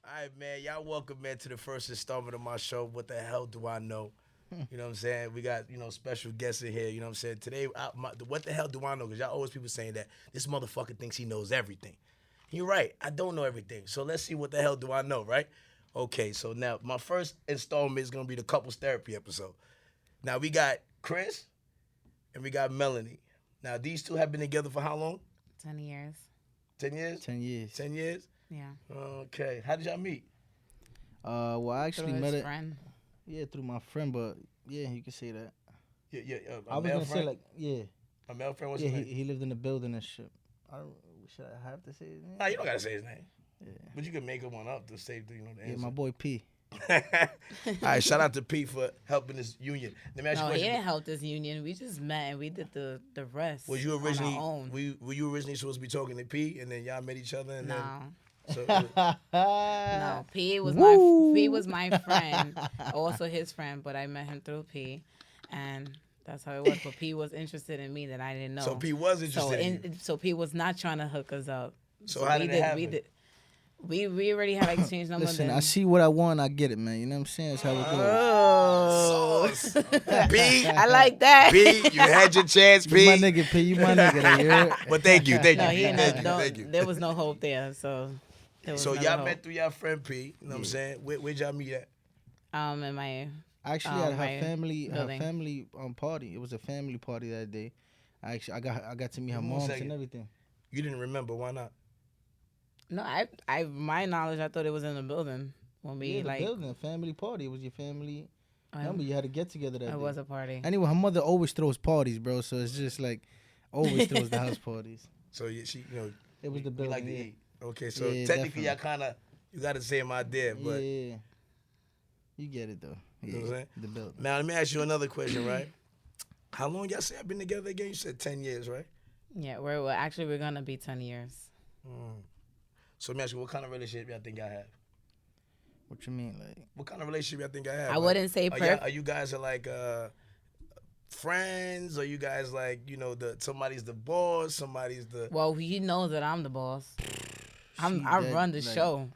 All right, man. Y'all welcome, man, to the first installment of my show. What the hell do I know? You know what I'm saying? We got, special guests in here. You know what I'm saying? Today, what the hell do I know? Because y'all always people saying that this motherfucker thinks he knows everything. You're right. I don't know everything. So let's see what the hell do I know, right? Okay, so now my first installment is going to be the couples therapy episode. Now, we got Chris and we got Meilani. Now, these two have been together for how long? 10 years. 10 years? 10 years. 10 years? Yeah. Okay. How did y'all meet? Well, I actually Through met his it. friend. Yeah, through my friend, but yeah, you can say that. Yeah, I was gonna say like, yeah, a male friend. What's yeah, his name? he lived in the building and shit. I don't. Should I have to say his name? Nah, you don't gotta say his name. Yeah. But you can make one up to say the Yeah, answer. my boy P. All right, shout out to P for helping this union. Let me ask you No, a he question. didn't help this union. We just met and we did the rest. Was you on originally our own. were you originally supposed to be talking to P and then y'all met each other and No. then No, P was my friend, also his friend, but I met him through P, and that's how it was. But P was interested in me that I didn't know. so P was interested in you. So P was not trying to hook us up. So how did it happen? We already had exchanged numbers. Listen, I see what I want, I get it, man. You know what I'm saying? That's how it goes. Oh, Sauce. P, I like that. P, you had your chance, You my P. nigga, P. You my nigga. There, you heard? But thank you, No, he didn't thank know, you, no, thank you. there was no hope there. So So y'all met through your friend P. You know what I'm saying? Where'd y'all meet at? in my Actually, at my her family building. party. It was a family party that day. I got to meet her One moms second. and everything. You didn't remember? Why not? no, my knowledge, I thought it was in the building when we Yeah, the like building, family party. It was your family. um, Remember, you had to get together that it day. was a party. Anyway, her mother always throws parties, bro. So it's just like always throws the house parties. So she, It was the we building. like to yeah. eat. Okay, so Yeah, technically definitely. you got the same idea, but Yeah, you get it though. You Yeah, know what I'm saying? the building. now let me ask you another question, right? How long y'all say I've been together again? You said 10 years, right? Yeah, we're gonna be 10 years. So let me ask you, what kind of relationship y'all think y'all have? What you mean, like? What kind of relationship y'all think y'all have? I Like, wouldn't say are you guys like friends? Or you guys like, somebody's the boss, somebody's the... Well, he knows that I'm the boss. I that, run the like- show.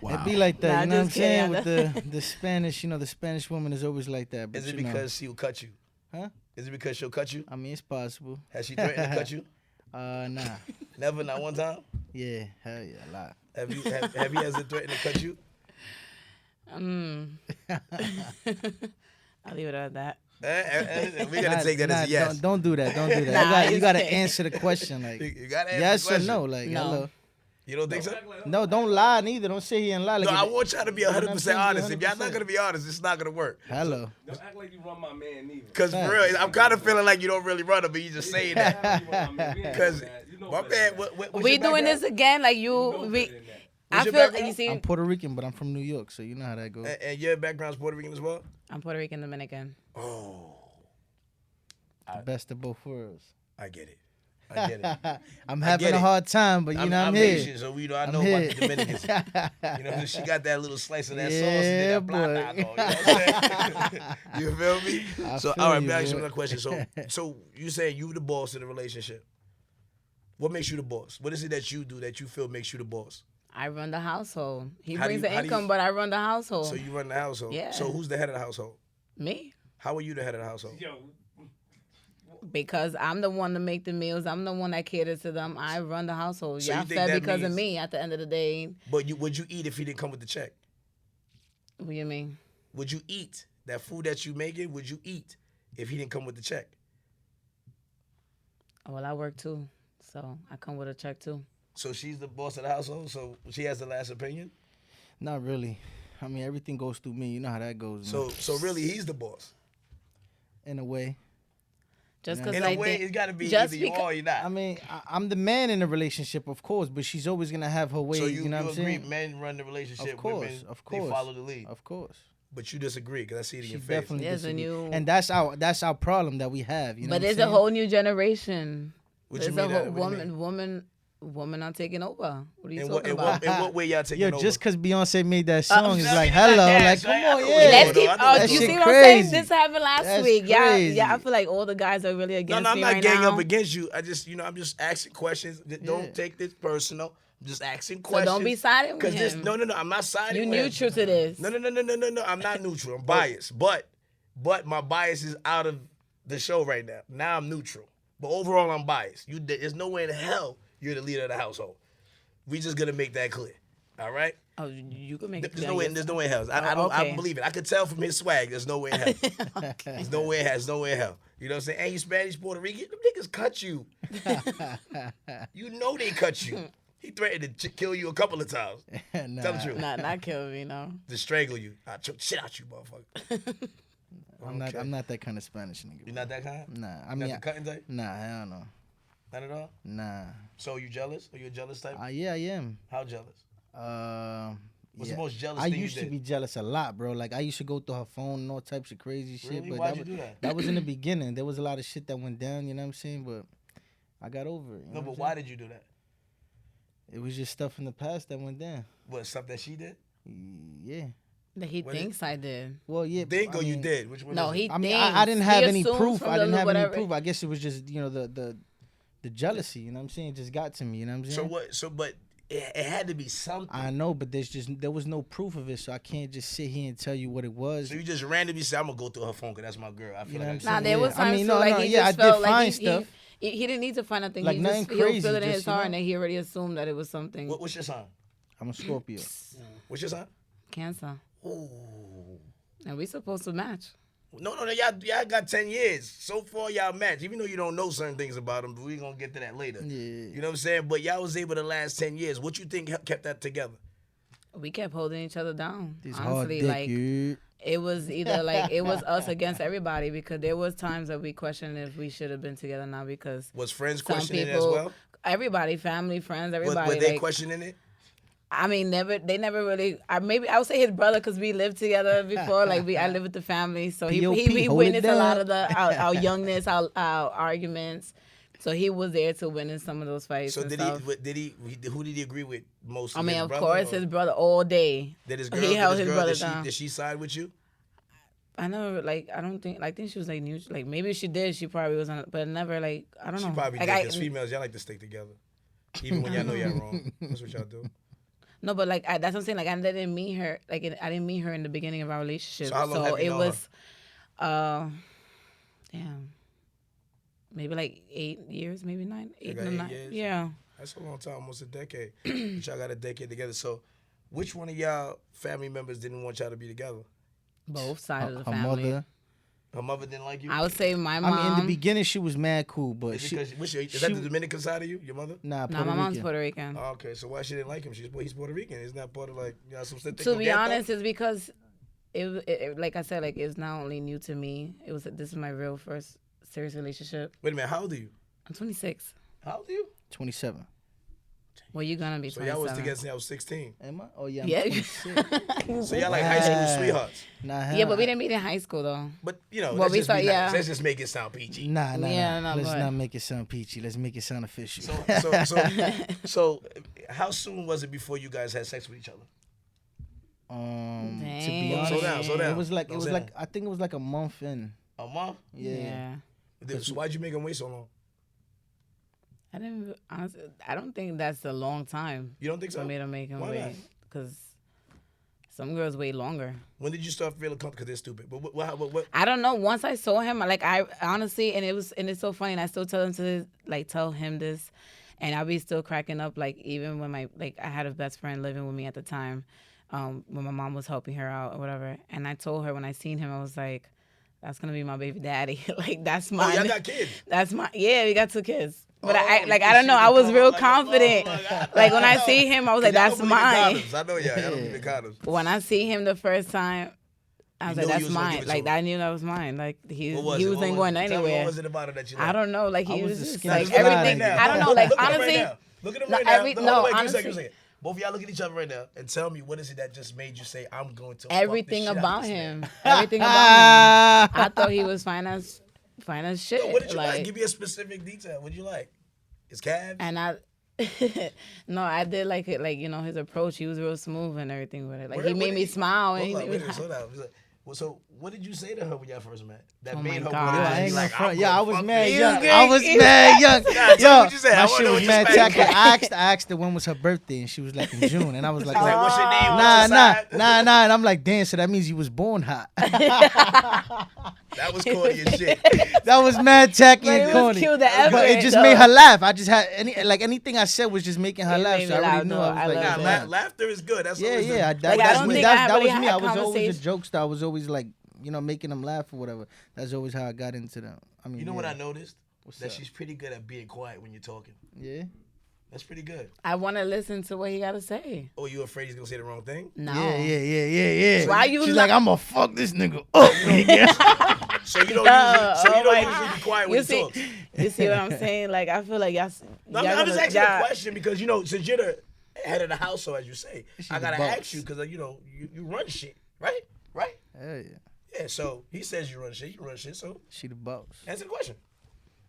It be like that, Nah, you know what I'm just saying? kidding. With the Spanish, the Spanish woman is always like that. But Is it you know. because she'll cut you? Huh? Is it because she'll cut you? I mean, it's possible. Has she threatened to cut you? Nah. Never, not one time? Yeah, hell yeah, a lot. Have you ever threatened to cut you? I'll leave it at that. We gotta take that as a yes. Don't do that. Don't do that. Nah, you it's gotta okay. answer the question, like You gotta answer yes the or question. no, like No. hello. You don't think so? No, don't lie neither. Don't sit here and lie. Like No, I if- want y'all to be You know what I'm 100% saying? honest. If y'all 100%. not gonna be honest, it's not gonna work. Hello. Don't act like you run my man neither. Cause for Facts. real, I'm kind of feeling like you don't really run it, but you just saying that. Cause my man, what's We your doing this background? again, like you. I What's your feel background? you see. I'm Puerto Rican, but I'm from New York, so you know how that goes. And your background's Puerto Rican as well. I'm Puerto Rican Dominican. Oh, The best of both worlds. I get it. I get it. I'm I having get a it. hard time, but you know I'm I'm here. Haitian, so I I'm know here. about the Dominicans. She got that little slice of that sauce Yeah, and then that boy. plata, you know what I'm saying? You feel me? I So, feel all right, you, let me ask you boy. another question. So you saying you the boss in the relationship. What makes you the boss? What is it that you do that you feel makes you the boss? I run the household. He How do brings you- the how do you- income, but I run the household. So you run the household. Yeah. So who's the head of the household? Me. How are you the head of the household? Yo, Because I'm the one to make the meals. I'm the one that caters to them. I run the household. So you Y'all think fed that because of means- me at the end of the day. But would you eat if he didn't come with the check? What do you mean? Would you eat that food that you making? Would you eat if he didn't come with the check? Well, I work too. So I come with a check too. So she's the boss of the household. So she has the last opinion. Not really. I mean, everything goes through me. You know how that goes. So man. so really, he's the boss. In a way, Just Yeah. because In I a way, think, it's got to be just either you because- are or you're not. I mean, I'm the man in the relationship, of course, but she's always gonna have her way. So you know what I'm agree saying? men run the relationship. Of course, women, of course. They follow the lead. Of course. But you disagree because I see it in She your face. definitely Yes, and disagree. you- And that's our problem that we have. You know but what I'm there's a saying? whole new generation. What you There's mean a that- whole what you mean? women are taking over. What are you In talking what, about? in what way y'all taking Yo, over? just because Beyonce made that song is I like, mean, I hello, guess, like, come right? I on, know yeah. what's Let's going keep. on. I know Oh, what's you going see on. what I'm saying? Crazy. This happened last That's week. Yeah, crazy. I feel like all the guys are really against No, I'm me not right gang now. up against you. I just, I'm just asking questions. Don't Yeah. take this personal. I'm just asking So questions. don't be siding with him. No, I'm not siding You with him. neutral to this. No. I'm not neutral. I'm biased. But my bias is out of the show right now. Now I'm neutral. But overall, I'm biased. There's no way in hell you're the leader of the household. We just gonna make that clear. All right? Oh, you can make it There's clear. no way. There's no way in hell. I don't believe it. I could tell from his swag. There's no way in hell. There's no way in hell. There's no way in hell. You know what I'm saying? And you Spanish, Puerto Rican. Them niggas cut you. You know they cut you. He threatened to kill you a couple of times. Nah. Tell the truth. Not kill me, no. To strangle you. I'll choke shit out you, motherfucker. I'm not that kind of Spanish nigga. You're not that kind? Nah, I Not mean, the cutting type? nah, hell no. Not at all? Nah. So you jealous? Are you a jealous type? Yeah, I am. How jealous? What's Yeah. the most jealous I thing used you to did? be jealous a lot, bro. Like I used to go through her phone and all types of crazy shit. Really? But Why'd you do that? That was in the beginning. There was a lot of shit that went down. You know what I'm saying? But I got over it. You know No, what but I'm why saying? did you do that? It was just stuff in the past that went down. What, stuff that she did? Yeah. That he What thinks I did. Well, yeah. Think I or you mean, did? Which one No, is it? he I mean, thinks. I didn't have He any assumes proof. from I didn't the have any whatever- proof. I guess it was just the jealousy. You know what I'm saying? It just got to me. You know what I'm saying? So what? So but it had to be something. I know, but there was no proof of it, so I can't just sit here and tell you what it was. So you just randomly say, I'm gonna go through her phone because that's my girl. I feel You know like what I'm I saying? Nah, there was Yeah. I times mean, too, no, like no, he yeah, just I felt did like find he stuff. he didn't need to find nothing. Like He nothing just he was crazy, feeling in just, his you heart, know? and he already assumed that it was something. What's your sign? I'm a Scorpio. What's your sign? Cancer. Ooh. And we supposed to match. No, y'all got 10 years. So far, y'all match. Even though you don't know certain things about them, but we gonna get to that later. Yeah. You know what I'm saying? But y'all was able to last 10 years. What you think kept that together? We kept holding each other down. This hard Honestly, dick, like you. it was either like it was us against everybody, because there was times that we questioned if we should have been together now, because Was friends some questioning people, it as well? everybody, family, friends, everybody. Were they like, questioning it? I mean, they never really. Maybe I would say his brother, because we lived together before. Like I lived with the family, so he POP, he hold it witnessed a lot down. of our youngness, our arguments. So he was there to witness some of those fights. So and did stuff. who did he agree with most? I mean, his of brother, course, or his brother all day. Did his girl? He held his brother did down. Did she side with you? I never I don't think I think she was like neutral. Like maybe she did. She probably was on, but never like I don't know. She probably like, did, because females, y'all like to stick together. Even when y'all know y'all wrong. That's what y'all do. No, but like that's what I'm saying. Like I didn't meet her. Like I didn't meet her in the beginning of our relationship. So how long have you it known was, damn, maybe like 8 years, maybe 9, 8 got or 8 9. years? Yeah. That's a long time, almost a decade. But y'all got a decade together. So which one of y'all family members didn't want y'all to be together? Both sides of the Her family. mother. Her mother didn't like you? I would say my mom. I mean, in the beginning, she was mad cool, but Is she, that the Dominican side of you, your mother? nah, Nah, Puerto my mom's Rican. Puerto Rican. Oh, okay, so why she didn't like him? He's Puerto Rican. Isn't that part of like, you know, some stuff? To be honest, it's because it like I said, like it's not only new to me. This is my real first serious relationship. Wait a minute, how old are you? I'm 26. How old are you? 27. Well, you gonna be So 27. y'all was together since I was 16. Am I? Oh, yeah. I'm Yeah. 26. So y'all like high school sweethearts. Nah, Yeah, but we didn't meet in high school though. But, you know, Well, let's we just be thought, nice. yeah. Let's just make it sound peachy. Nah. Yeah, no, Let's but- not make it sound peachy. Let's make it sound official. So how soon was it before you guys had sex with each other? To be Dang. honest, Slow down. it was like Slow down. I think it was like a month in. A month? Yeah. So why'd you make him wait so long? I didn't. Honestly, I don't think that's a long time You don't think so? for me to make him Why not? wait. Because some girls wait longer. When did you start feeling comfortable? Because they're stupid. But what? I don't know. Once I saw him, like I honestly, and it's so funny. And I still tell him this, and I'll be still cracking up. Like even when I had a best friend living with me at the time, when my mom was helping her out or whatever. And I told her when I seen him, I was like, "That's gonna be my baby daddy. Like that's Oh, mine. y'all got kids. That's my we got 2 kids." But Oh, I you don't know. see I the was real like a confident. motherfucker. Like when I see him, I was like, Y'all "That's don't believe in mine." condoms. I know y'all don't believe in condoms. When I see him the first time, I was You like, knew you "That's was gonna give mine." it to Like him. I knew that was mine. Like he What wasn't was it? What going was it? Tell me, anywhere. what was it about it that you liked? I don't know. Like I he was was the just skinny like guy. everything. Right now. I don't know. Like Look at him honestly, right now. Look at him no, right every- now. no, Hold on, wait, honestly- give me a second. Both of y'all look at each other right now and tell me what is it that just made you say, I'm going to everything fuck the shit out about of this man. him. Everything about him. I thought he was fine as shit. Yo, what did you like? Give me a specific detail. What did you like? His calves? And I. No, I did like it. Like his approach, he was real smooth and everything with it. Like he made me smile. And Hold he on, made wait a me minute, slow down. Well, so what did you say to her when y'all first met? That Oh made my her God. want Yo, to I be ain't like, gonna front. I'm Yeah, I gonna was fuck mad you. young. good. I was mad young. Nah, tell me Yo, what you said. I my wanna shit know was what you mad said. tacky. I asked her when was her birthday, and she was like in June, and I was like, He's like, what's your name? nah, What's your side? nah, and I'm like, damn, so that means you was born hot. That was corny as shit. That was mad tacky But and it was corny. cute, the effort. But it just though. made her laugh. I just had anything I said was just making her It laugh. made So me I already laugh, knew though. I was I like, love damn. Laughter is good. That's Yeah, always yeah. the, Like, I That's don't me. think I That really was me. had I was always conversation- a jokester. I was always like, making them laugh or whatever. That's always how I got into them. I mean, You know yeah. what I noticed? What's That up? she's pretty good at being quiet when you're talking. Yeah. That's pretty good. I want to listen to what he got to say. Oh, you afraid he's gonna say the wrong thing? No. Yeah. Why you She's lo- like, I'm gonna fuck this nigga up. So you don't No, usually be quiet when You he see, talks. you see what I'm saying? Like, I feel like y'all. No, y'all I'm just gonna- asking y'all- a question because since you're the head of the household, as you say, I the gotta boss. ask you because you run shit, right? Right? Hell yeah. Yeah. So he says you run shit. You run shit. So She the boss. answer the question.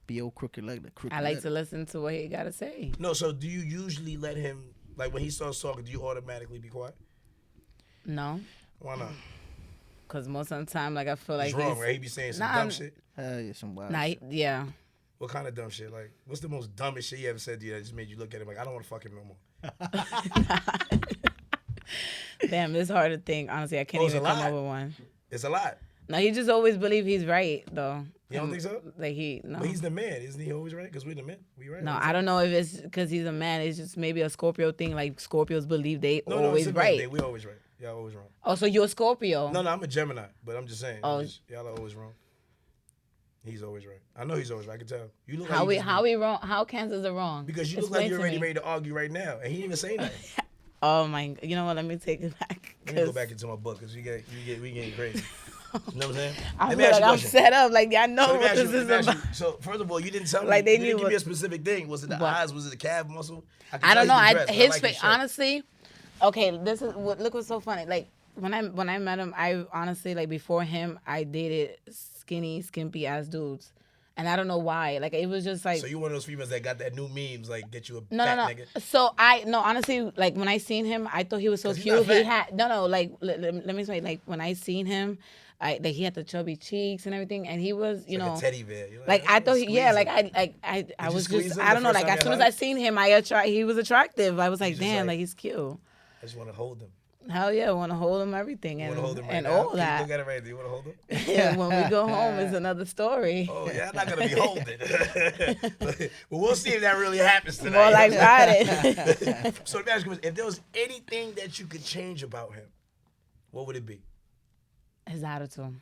Be old crooked like the crooked. I like letter. to listen to what he got to say. No. So do you usually let him like when he starts talking? Do you automatically be quiet? No, Why not? because most of the time, like, I feel like He's wrong, he's right? He be saying some Nah, dumb shit. Hell yeah, some wild. Nah, shit. yeah. What kind of dumb shit? Like, what's the most dumbest shit he ever said to you that just made you look at him like, I don't want to fuck him no more? Damn, it's hard to think. Honestly, I can't Oh, it's even a come lot. up with one. It's a lot. No, he just always believe he's right, though. You don't think so? Like, no. But he's the man, isn't he always right? Because we're the men. We right. No, I don't know if it's because he's a man. It's just maybe a Scorpio thing. Like, Scorpios believe they No, always it's a right. thing. We always right. Y'all always wrong. Oh, so you're a Scorpio? No, I'm a Gemini, but I'm just saying. Oh. Y'all are always wrong. He's always right. I know he's always right. I can tell. You look How like we you just- how we wrong? How Kansas are wrong? Because you look Explain like you're to already me. ready to argue right now, and he didn't even say nothing. Oh my! You know what? Let me take it back. Let me go 'cause back into my book because we getting crazy. You know what I'm saying? I Let me feel ask like you a I'm question. set up. Like, I know So let me what ask you- this let is me ask about. you- So first of all, you didn't tell me. Like, they you knew didn't give me a what- specific thing. Was it the What? eyes? Was it the calf muscle? can I don't tell know. you I can dress. his like your face. shirt. Honestly, okay. This is what. Look what's so funny. Like when I met him, I honestly like before him, I dated skinny, skimpy ass dudes, and I don't know why. Like it was just like. So you one of those females that got that new memes like get you a No, fat no, nigga. no. So honestly, like when I seen him, I thought he was so 'Cause he's cute. not He fat. had like let me say, like when I seen him, like he had the chubby cheeks and everything, and he was, you Like know, a teddy bear. You're like I thought, squeeze him. I you was squeeze just, him I the don't know, first like time as you soon as had I seen him, he was attractive. I was like, just damn, like- like he's cute. I just want to hold him. Hell yeah, I want to hold him, everything, You and want to hold him right and now? all Can that. You look at it right there. You want to hold him? Yeah, when we go home, it's another story. Oh yeah, I'm not gonna be holding. But we'll see if that really happens tonight. More like Friday. So let me ask you, if there was anything that you could change about him, what would it be? His attitude.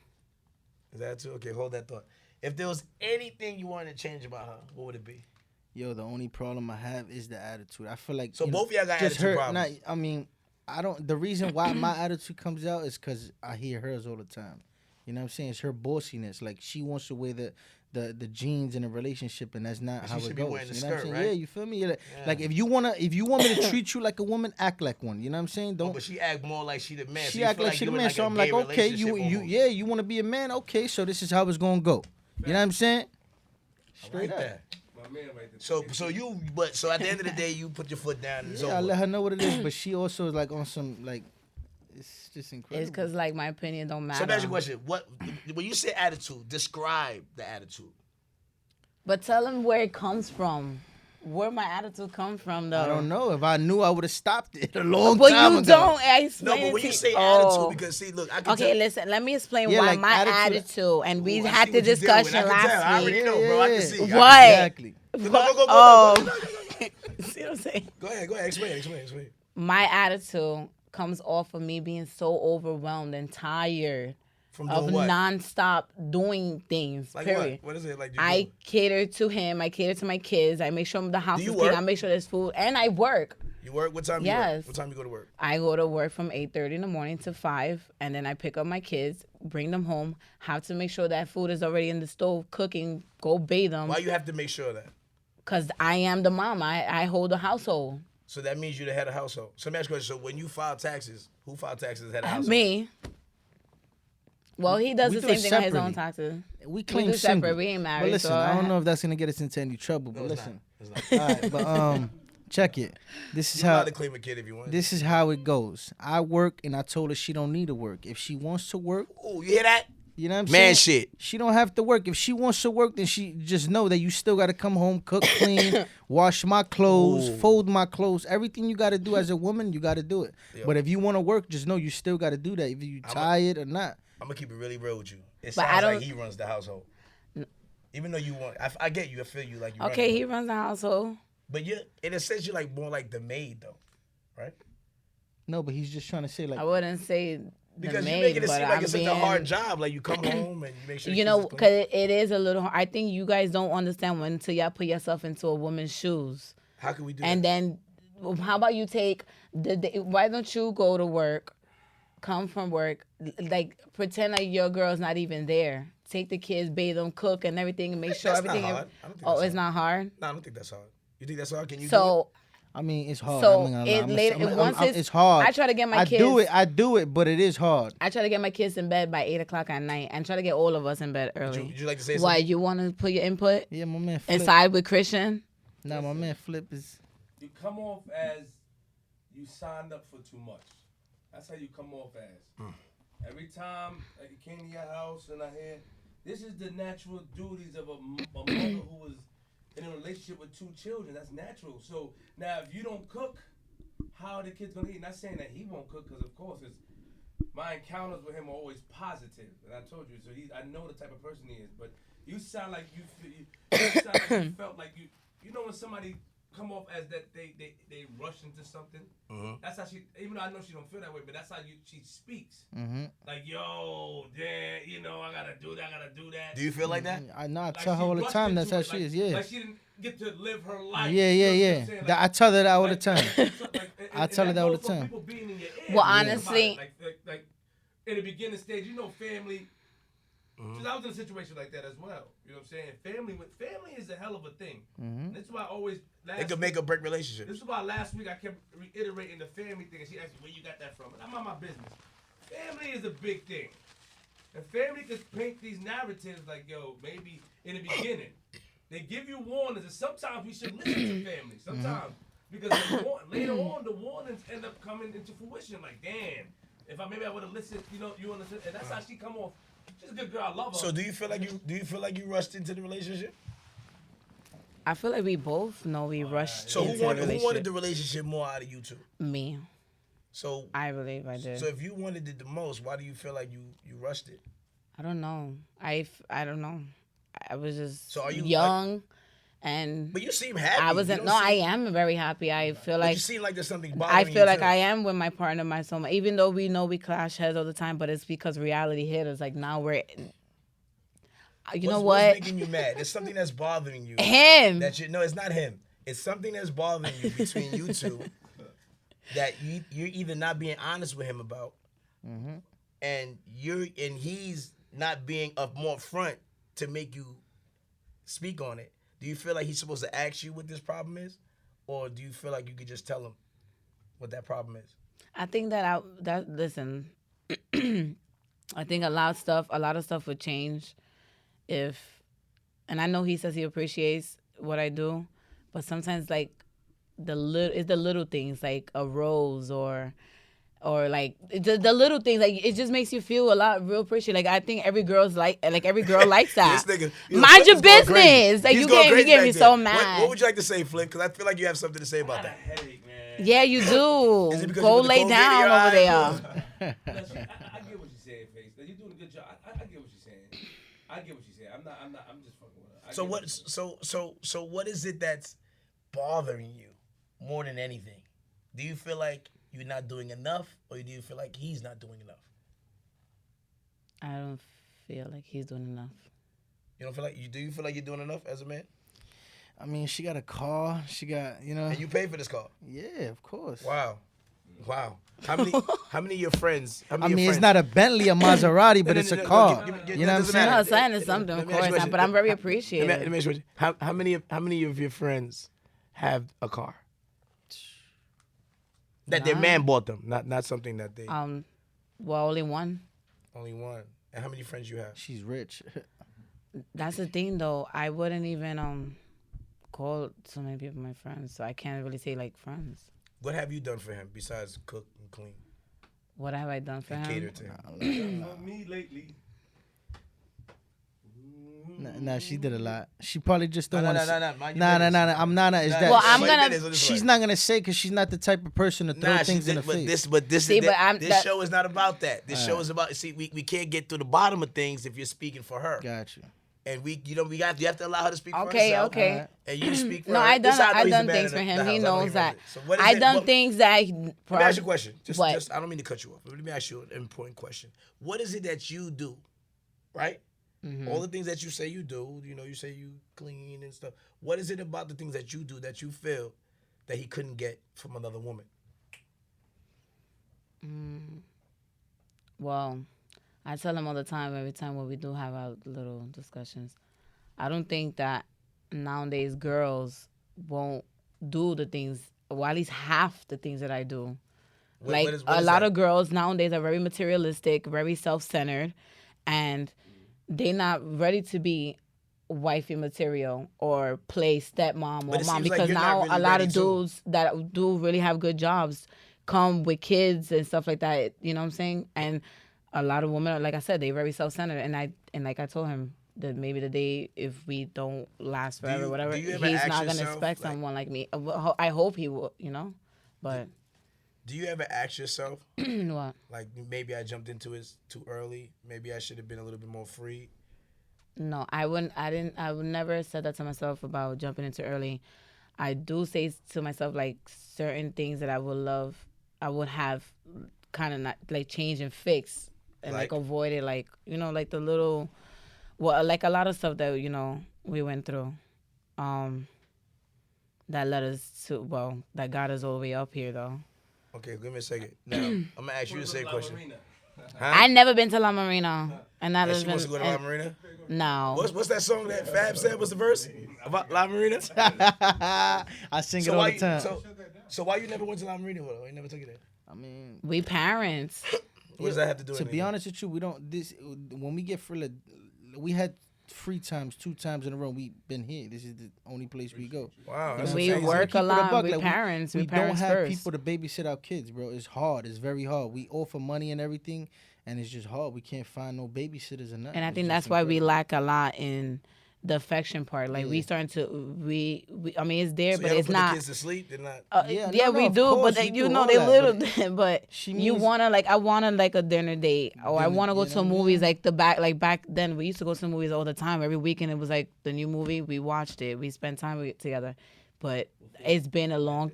Is that too? Okay, hold that thought. If there was anything you wanted to change about her, what would it be? Yo, the only problem I have is the attitude. I feel like So you both of y'all got just attitude her. problems. I mean, I don't. The reason why my attitude comes out is because I hear hers all the time. You know what I'm saying? It's her bossiness. Like she wants to wear the jeans in a relationship, and that's not She how should it be goes. wearing the You know what I'm skirt, saying? right? Yeah, you feel me? You're like, Yeah. like if you want me to treat you like a woman, act like one. You know what I'm saying? Oh, but she act more like she the man. so She you act feel like she the you in man. So a I'm like, gay okay, relationship you want to be a man? Okay, so this is how it's gonna go. You know what I'm saying? I Straight like up. that. My man right there. So at the end of the day, you put your foot down and it's Yeah, I over. let her know what it is, but she also is like on some like, it's just incredible. It's because like my opinion don't matter. So let me ask you a question. When you say attitude, describe the attitude. But tell him where it comes from. Where my attitude come from, though. I don't know. If I knew, I would have stopped it a long But time you ago. don't. I No, explain but it when to you say oh. attitude, because see, look, I can Okay, tell. listen. Let me explain Yeah, why like my attitude- attitude, and we Ooh, I had see the what you deal with. I discussion can tell. I last already week. know, bro. I can see. What? Exactly. Go, go. Oh. Go. See what I'm saying? Go ahead. Explain. My attitude comes off of me being so overwhelmed and tired From of doing what? nonstop doing things. Like period. what? What is it like? You I doing? cater to him. I cater to my kids. I make sure the house you is clean. work? I make sure there's food, and I work. You work? What time? You Yes. work? What time you go to work? I go to work from 8:30 in the morning to 5, and then I pick up my kids, bring them home, have to make sure that food is already in the stove cooking, go bathe them, Why you have to make sure of that? because I am the mom. I hold the household. So that means you're the head of household. So let me ask you a question. So when you file taxes, who file taxes as head of household? Me. Well, he does We the do same it thing on his own separately. taxes. We claim do separate. single. We ain't married, But listen, so I don't I- know if that's gonna get us into any trouble. No, But it's listen, not. It's not. all right, but check it. This is You're how. allowed to claim a kid if you want. This is how it goes. I work, and I told her she don't need to work. If she wants to work, Oh, you hear that? you know what I'm Man saying? shit. She don't have to work. If she wants to work, then she just know that you still got to come home, cook, clean, wash my clothes, Ooh. fold my clothes. Everything you got to do as a woman, you got to do it. Yo. But if you want to work, just know you still got to do that. If you tired or not. I'm gonna keep it really real with you. It But I sounds like don't- he runs the household. Even though you want, I get you. I feel you like you. Okay, run it. he runs the household. But you, in a sense, you're like more like the maid though, right? No, but he's just trying to say like. I wouldn't say the Because you maid, make it but seem like I'm it's being, such a hard job. Like you come home and you make sure. you the know, kids is clean. because it is a little hard. I think you guys don't understand until y'all put yourself into a woman's shoes. How can we do And that? then, how about you take the day, why don't you go to work, come from work, like pretend like your girl's not even there. Take the kids, bathe them, cook, and everything, and make sure That's not everything. hard. I don't think Oh, that's it's hard. not hard. No, I don't think that's hard. You think that's hard? Can you do So I mean, it's hard. So I'm not gonna it lie. later- once it's- it's hard. I try to get my I do kids- it. I do it, but it is hard. I try to get my kids in bed by 8:00 at night, and try to get all of us in bed it? early. Would you like to say Why something? you want to put your input Yeah, my man Flip. inside with Christian? Nah, my man Flip is. You come off as you signed up for too much. That's how you come off as. Every time like, you came to your house and I hear, this is the natural duties of a mother who was in a relationship with 2 children. That's natural. So now if you don't cook, how are the kids gonna eat? Not saying that he won't cook, because of course it's, my encounters with him are always positive, and I told you. So I know the type of person he is. But you sound like you sound like you felt like you know when somebody come off as that they rush into something. That's how she. Even though I know she don't feel that way, but that's how she speaks. Like yo, damn, you know I gotta do that. I gotta do that. Do you feel like that? I know. I Like, tell her she all the rushed time. That's into how it, she like, is. Yeah. Like she didn't get to live her life. Yeah, you know what yeah. I'm saying? I tell her that all the time. I tell her that all the time. People being in your ear. Well, Think about honestly- it. like in the beginning stage, you know, family. Because I was in a situation like that as well. You know what I'm saying? Family is a hell of a thing. That's why I always. It could make or break relationships. This is why last week I kept reiterating the family thing, and she asked me where you got that from. And I'm on my business. Family is a big thing. And family could paint these narratives like, yo, maybe in the beginning, they give you warnings, and sometimes we should listen to family. Sometimes. Because later on, the warnings end up coming into fruition. Like, damn, if I would have listened, you understand? And that's how she come off. She's a good girl. I love her. So do you feel like you rushed into the relationship? I feel like we both know we rushed So into who wanted relationship. the relationship more out of you two? Me. So I believe I did. so if you wanted it the most, why do you feel like you rushed it? I don't know. I don't know. I was just So are you, young, and But you seem happy. I wasn't. You No, don't I seem- am very happy. I feel But like you seem like there's something bothering I you feel like too. I am with my partner, my soulmate. Even though we know we clash heads all the time, but it's because reality hit us. Like now we're. You know What's what? making you mad? There's something that's bothering you. Him. No, it's not him. It's something that's bothering you between you two that you're either not being honest with him about, and he's not being up more front to make you speak on it. Do you feel like he's supposed to ask you what this problem is, or do you feel like you could just tell him what that problem is? I think listen. I think a lot of stuff would change if, and I know he says he appreciates what I do, but sometimes like the little things like a rose or like the little things, like it just makes you feel a lot real appreciated. Like I think every girl likes that. This nigga, Mind Flip your is going crazy. business. Like He's you going get crazy me back so there. mad. What would you like to say, Flip? Because I feel like you have something to say about I got a that. headache, man. Yeah, you do. Is it because Go you put the lay Colgate in down your over eye? there. No, I get what you're saying, Face. Like, you're doing a good job. I get what you're saying. I get what you're saying. I'm just fucking with her. I So get what? you're saying. So what is it that's bothering you more than anything? Do you feel like you're not doing enough, or do you feel like he's not doing enough? I don't feel like he's doing enough. You don't feel like you? Do you feel like you're doing enough as a man? I mean, she got a car. She got, And you pay for this car? Yeah, of course. Wow. How many of your friends? I mean, it's not a Bentley or Maserati, but it's a car. You know what I'm saying? No, sign is something, of Let me ask you a course, question. but I'm very Let appreciative. me ask you a question. How many of your friends have a car? That their man bought them, not something that they Well, only one. only one. And how many friends you have? She's rich. That's the thing, though. I wouldn't even call so many people my friends, so I can't really say like friends. What have you done for him besides cook and clean What have I done for and him? cater to him? For me lately. Nah, she did a lot. She probably just don't want to. Mind your Nah. business. I'm not. Is Nah, that? Well, I'm mind your gonna- business, let this She's way. not gonna say because she's not the type of person to throw Nah, things in the face. But this that- show is not about that. This show is about. See, we can't get to the bottom of things if you're speaking for her. Got you. And you have to allow her to speak for Okay, herself. okay. Alright. And you speak for No, her. I This done how I know I he's the done man things in for the him. house. He I know knows that. runs it. So what is I it- done what- things that. Let me ask you a question. What? Just I don't mean to cut you off, but let me ask you an important question. What is it that you do, right? Mm-hmm. All the things that you say you do, you say you clean and stuff. What is it about the things that you do that you feel that he couldn't get from another woman? Well, I tell him all the time, every time when we do have our little discussions, I don't think that nowadays girls won't do the things, or at least half the things that I do. Like what a is lot that? of girls nowadays are very materialistic, very self-centered, and they're not ready to be wifey material or play stepmom But or it mom, seems like because you're not now really a lot ready of to. dudes that do really have good jobs come with kids and stuff like that. You know what I'm saying? And a lot of women, like I said, they're very self-centered. And like I told him that maybe the day if we don't last Do forever, you- whatever, do you ever he's ask not gonna yourself, expect like- someone like me. I hope he will, But Do you ever ask yourself, what? like, maybe I jumped into it too early? Maybe I should have been a little bit more free? No, I wouldn't. I would never said that to myself about jumping into early. I do say to myself like certain things that I would love, I would have kind of not like change and fix and like Like? avoid it, like like the little, well, like a lot of stuff that we went through, that led us to that got us all the way up here though. Okay, give me a second. Now, I'm going to ask you the same question. Huh? I never been to La Marina, and that And has she been wants to go to La Marina? no. What's that song that Fab said? What's the verse? About La Marina? I sing it all the time. So why you never went to La Marina with her? Why you never took it there? I mean, We parents. What does that have to do with to be anything? honest with you, we don't. When we get free, we had free times 2 times in a row. We been here. This is the only place we go. Wow, that's We amazing. work Keep it a lot. buck, We like, parents. We We don't parents have first. people to babysit our kids, bro. It's hard. It's very hard. We offer money and everything, and it's just hard. We can't find no babysitters or nothing. And I It's think just that's why we incredible. lack a lot in the affection part. Like we Yeah. starting to we I mean it's there, So but you ever it's put not. the kids to sleep? They're not. Yeah, Yeah, no, we of do, course, but we they, do all they that, little. But she you means- wanna I wanna like a dinner date, or I Dinner- wanna go you to know what I movies mean? like back then. We used to go to movies all the time. Every weekend it was like the new movie. We watched it. We spent time together. But it's been a long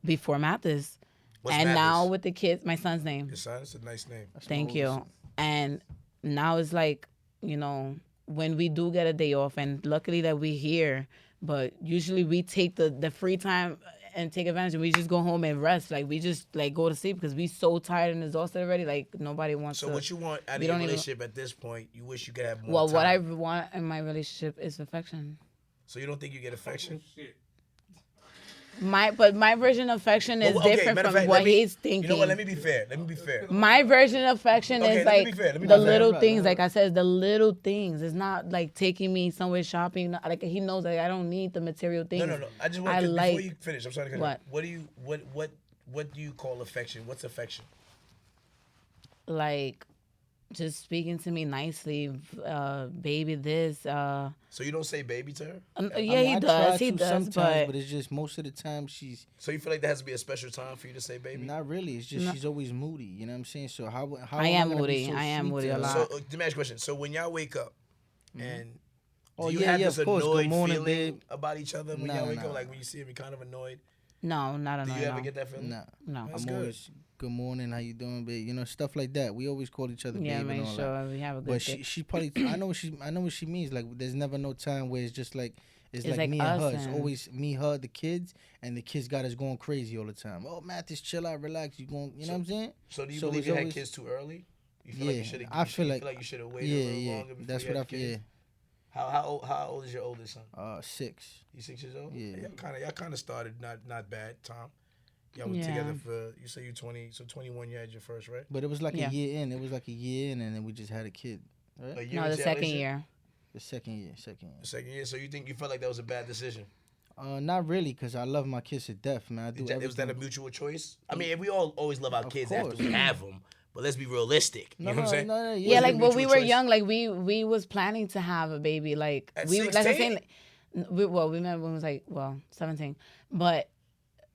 before Mathis, What's and Mathis? now with the kids, my son's name. Your son? It's a nice name. Thank you. And now it's like, when we do get a day off, and luckily that we're here, but usually we take the free time and take advantage, and we just go home and rest. Like we just like go to sleep because we so tired and exhausted already. Like nobody wants So to. what you want out of we your don't even- relationship at this point, you wish you could have more well, time. what I want in my relationship is affection. So you don't think you get affection? Shit. My version of affection is Well, okay, different matter from of fact, what let me- he's thinking. You know what? Let me be fair. My version of affection Okay, is let me like be fair, let me the be fair. little Right, things. right. Like I said, the little things. It's not like taking me somewhere shopping. Like he knows that I don't need the material things. No. I just want I to before like you finish. I'm sorry to cut you what? off. What do you call affection? What's affection? like just speaking to me nicely, baby. This, So you don't say baby to her? yeah, I mean, he I does. try He to does, sometimes, but it's just most of the time she's So you feel like there has to be a special time for you to say baby? not really. It's just No. she's always moody. You know what I'm saying? So how I am gonna be moody. so I am sweet moody to a her? lot. So let me ask you a question. So when y'all wake up and Oh, do you yeah, have yeah, this of course. Good annoyed morning, feeling babe. about each other when Nah, y'all wake nah. up? Like when you see him, you're kind of annoyed. no, not Do annoying. you ever no. get that feeling? Nah. No. That's I'm good. always good morning. How you doing, babe? You know, stuff like that. We always call each other Yeah, babe make and all that. sure we have a good. But day. she probably I know what she means. Like there's never no time where it's just like it's like me us and her. It's and- always me, her, the kids, and the kids got us going crazy all the time. Oh, Matt, just chill out, relax. You going? You know what I'm saying? So do you So believe it's you had always- kids too early? You feel like you Yeah, should have. I feel you like- feel like you should have waited a little Yeah. longer before That's you what I had feel. kids? Yeah. How old is your oldest son? 6. You 6 years old? Yeah. Y'all kind of started not bad, Tom. Y'all were Yeah. together for, you say you 20, so 21 you had your first, right? But it was like Yeah. a year in. It was like a year in, and then we just had a kid. Right? A year No, the into your second relationship? year. The second year. The second year. So you felt like that was a bad decision? Not really, cause I love my kids to death, man. I do everything. Was that a mutual choice? I mean, we all always love our Of kids course. after we have them, but let's be realistic. You know what I'm saying? No, Yeah, Was it like a when we mutual were choice? young, like we was planning to have a baby. Like At we, like I'm 16? saying, we met when we was like 17, but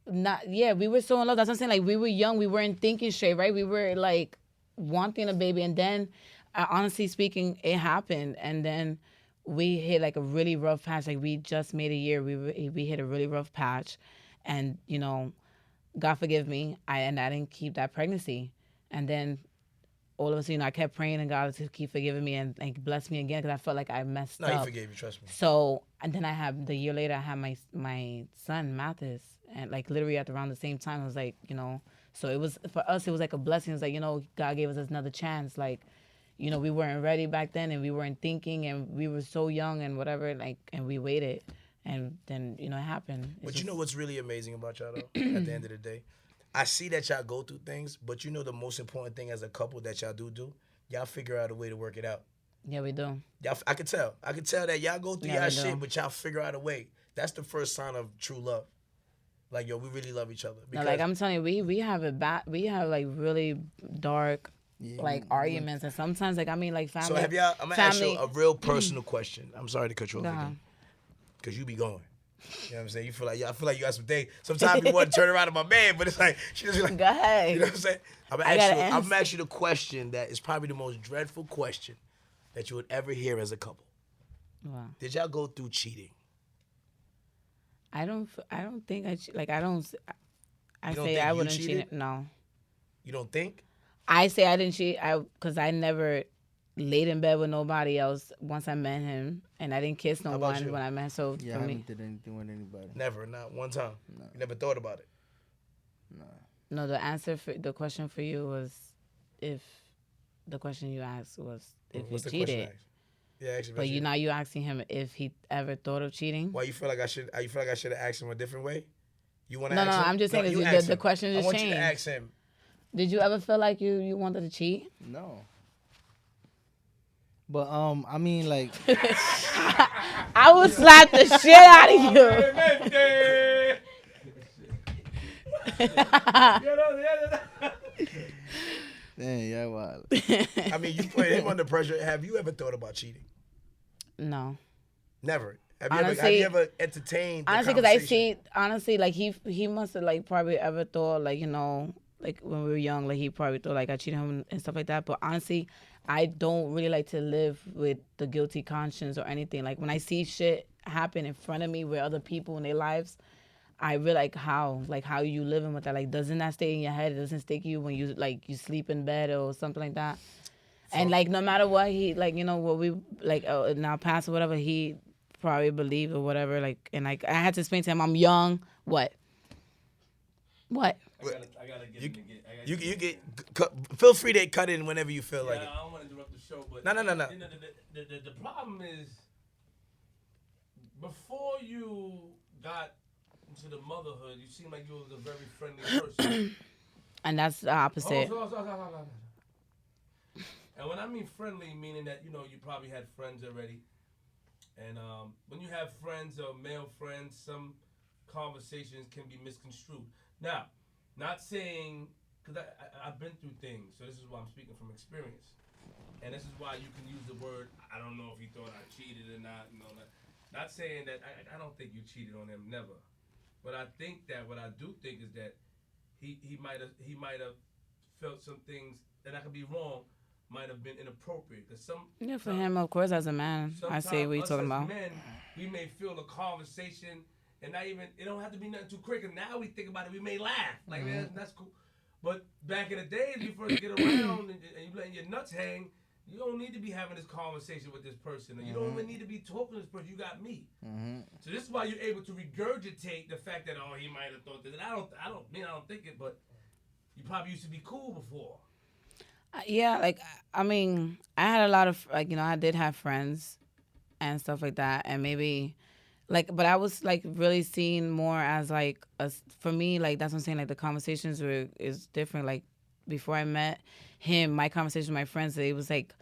not yeah. We were so in love. That's what I'm saying. Like we were young, we weren't thinking straight, right? We were like wanting a baby, and then honestly speaking, it happened, and then we hit like a really rough patch. Like we just made a year. We hit a really rough patch, and God forgive me, I didn't keep that pregnancy, and then all of a sudden, I kept praying to God to keep forgiving me and like bless me again because I felt like I messed No, up. he forgave you. Trust me. So and then the year later I had my son Mathis, and like literally at around the same time, it was like so it was for us, it was like a blessing. It was like God gave us another chance. Like we weren't ready back then, and we weren't thinking, and we were so young and whatever, like, and we waited, and then it happened. But you know what's really amazing about y'all though? At the end of the day, I see that y'all go through things, but the most important thing as a couple that y'all do, y'all figure out a way to work it out. Yeah, we do. Y'all, I could tell that y'all go through Yeah, y'all we shit, do. but y'all figure out a way. That's the first sign of true love. Like, yo, we really love each other. No, Because like I'm telling you, we have it bad. We have like really dark, like arguments, and sometimes like like family. so have y'all? I'm gonna ask you family- a real personal question. I'm sorry to cut you off Go again, ahead. because you be going. You know what I'm saying? I feel like you got some things. Sometimes you want to turn around to my man, but it's like she just like. Go ahead. You know what I'm saying? I'm I gotta gonna ask you the question that is probably the most dreadful question that you would ever hear as a couple. Wow. Did y'all go through cheating? I don't think like I don't. I You don't say think I you wouldn't cheated? cheat. No, You don't think? I say I didn't cheat. Because I never laid in bed with nobody else once I met him, and I didn't kiss no How about one you? when I met. So Yeah, I for me, haven't did anything with anybody. Never, not one time. You never thought about it. no. The answer for the question for you was if the question you asked was if What's he the question? cheated. Asked? Yeah, actually. But you asking him if he ever thought of cheating. Why you feel like I should? You feel like I should have asked him a different way? You want to No, ask no, him? I'm just saying you the ask him. question I just want you to changed. ask him. Did you ever feel like you wanted to cheat? No. But I mean, like, I would slap the shit out of you. dang, yeah, wow. I mean, you put him under pressure. Have you ever thought about cheating? No. Never. Have Honestly- you ever entertained? The Honestly, because I conversation? see, honestly, like he must have like probably ever thought like like when we were young, like he probably thought like I cheated him and stuff like that. But honestly, I don't really like to live with the guilty conscience or anything. Like when I see shit happen in front of me with other people in their lives, I really like how you living with that. Like doesn't that stay in your head? It doesn't stick you when you you sleep in bed or something like that. And like no matter what he what we like in our past or whatever he probably believed or whatever, like, and like I had to explain to him I'm young. What? I gotta get him to get. You get feel free to cut in whenever you feel like it. I don't want to interrupt the show, but No. The problem is before you got into the motherhood, you seemed like you was a very friendly person. And that's the opposite. Hold. And when I mean friendly, meaning that you probably had friends already, and when you have friends or male friends, some conversations can be misconstrued. Now, not saying because I've been through things, so this is why I'm speaking from experience, and this is why you can use the word. I don't know if he thought I cheated or not. Not saying that I don't think you cheated on him, never. But I think that what I do think is that he might have felt some things, and I could be wrong, might have been inappropriate. Because Yeah, for him, of course, as a man, I see what you're talking about. Men, we may feel a conversation, and not even it don't have to be nothing too quick. And now we think about it, we may laugh like man, that's cool. But back in the days, you first get around and you letting your nuts hang. You don't need to be having this conversation with this person. You don't even need to be talking to this person. You got me. So this is why you're able to regurgitate the fact that he might have thought this. And I don't think it, but you probably used to be cool before. Yeah, like I mean, I had a lot of I did have friends and stuff like that, and maybe but I was like really seen more as like for me, like that's what I'm saying. Like the conversations is different. Like before I met him, my conversation with my friends, it was like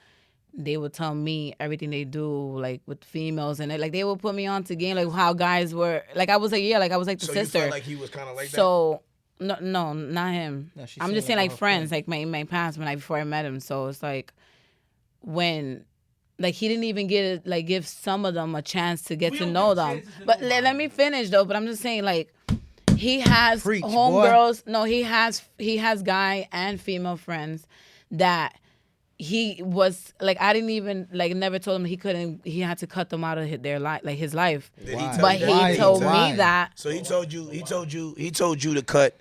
they would tell me everything they do, like with females, and they would put me on to game, like how guys were. Like I was like, yeah, like I was like the So sister. you felt like he was kind of like that? So no, not him. No, she's I'm saying just saying about like her friends, friends. like my past before I met him. So it's like when. Like he didn't even give some of them a chance to get We to don't know give them. chances to But nobody. let me finish though. But I'm just saying like he has Preach, boy. homegirls. No, he has guy and female friends that he was like I didn't even like never told him he had to cut them out of their life, like his life. Did he Why? tell But you Why? that? he told Why? me that So he told you to cut.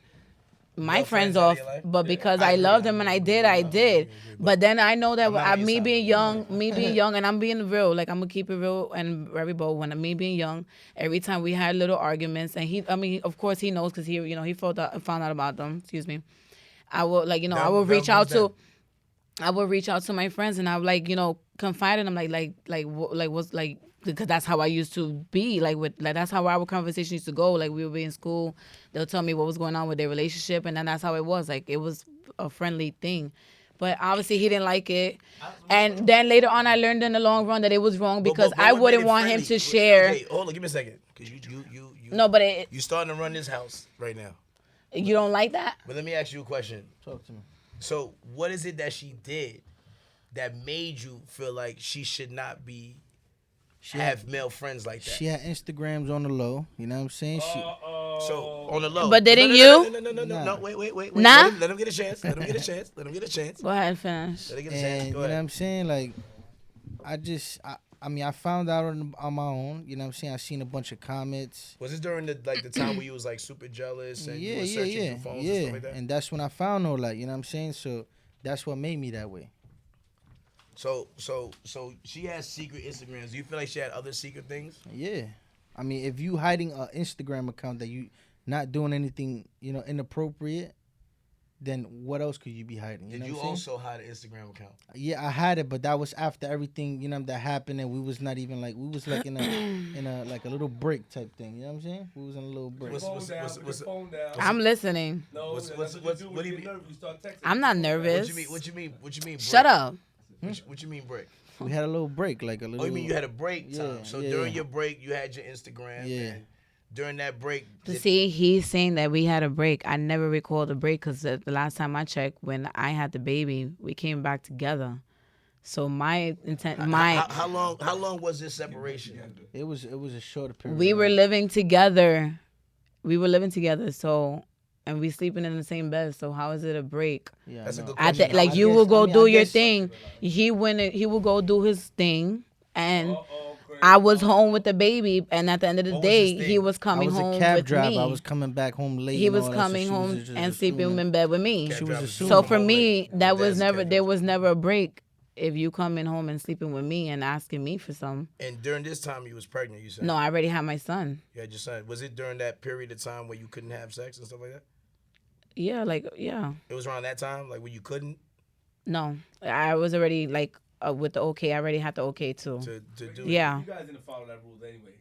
my Your friends friends out of off, your life? but because I I agree, loved I him and agree, I did. But then I know that I'm not on your me side. being young, and I'm being real, like I'm gonna keep it real and very bold. When me being young, every time we had little arguments, and of course he knows because he found out about them. Excuse me. I will I will reach out to. I would reach out to my friends and I would confide in them what's like because that's how I used to be that's how our conversation used to go. Like we would be in school, they'll tell me what was going on with their relationship, and then that's how it was. Like it was a friendly thing, but obviously he didn't like it. And then later on, I learned in the long run that it was wrong because But I what made wouldn't it want him friendly? to share. Okay, hold on, give me a second, cause you No, but you starting to run this house right now. you don't like that. But let me ask you a question. Talk to me. So what is it that she did that made you feel like she should not have male friends like that? She had Instagrams on the low. You know what I'm saying? So on the low. But didn't no, you? No. Nah. Wait. Nah? Let him get a chance. Let him get a chance. Go ahead, finish. Let him get a And chance. you Go know what ahead. I'm saying? Like, I mean, I found out on my own. You know what I'm saying? I seen a bunch of comments. Was this during the time where you was like super jealous and you Yeah, were searching yeah, through phones yeah. and stuff like that? And that's when I found all that. You know what I'm saying? So that's what made me that way. So she has secret Instagrams. Do you feel like she had other secret things? Yeah. I mean, if you hiding an Instagram account that you not doing anything, inappropriate, then what else could you be hiding? Did know you what I'm saying? also hide an Instagram account? Yeah, I had it, but that was after everything, that happened, and we was not even like we was like in a like a little break type thing. You know what I'm saying? We was in a little break. What's- Put your phone down. I'm listening. No, what's- that's what's- what what you do do when you you mean? get nervous. You start texting. I'm not nervous. What you mean? Break? Shut up. What you mean break? We had a little break, like a little. Oh, you mean you had a break time? Yeah, so yeah. during your break, you had your Instagram. Yeah. And during that break, See, he's saying that we had a break. I never recalled a break because the last time I checked, when I had the baby, we came back together. So my intent, how long was this separation? It was a shorter period. we were living together. So, and we sleeping in the same bed. So how is it a break? Yeah, That's I a know. good At the, question. like you guess- will go I mean, do I your guess- thing. He will go do his thing, and crazy. I was home with the baby. And at the end of the What was day, his he thing? was I coming was home a cab with driver. me. I was coming back home late. He and was all that, so coming she was home just and sleeping assuming. in bed with me. Cab She was drivers assuming. So come for home me, late. that was That's never cab there drivers. was never a break if you coming home and sleeping with me and asking me for some. And during this time, you was pregnant. You said No, I already had my son. you had your son. Was it during that period of time where you couldn't have sex and stuff like that? Yeah, It was around that time, like when you couldn't No, I was already with the okay. I already had the okay too. to do. Yeah. You guys didn't follow that rule anyway.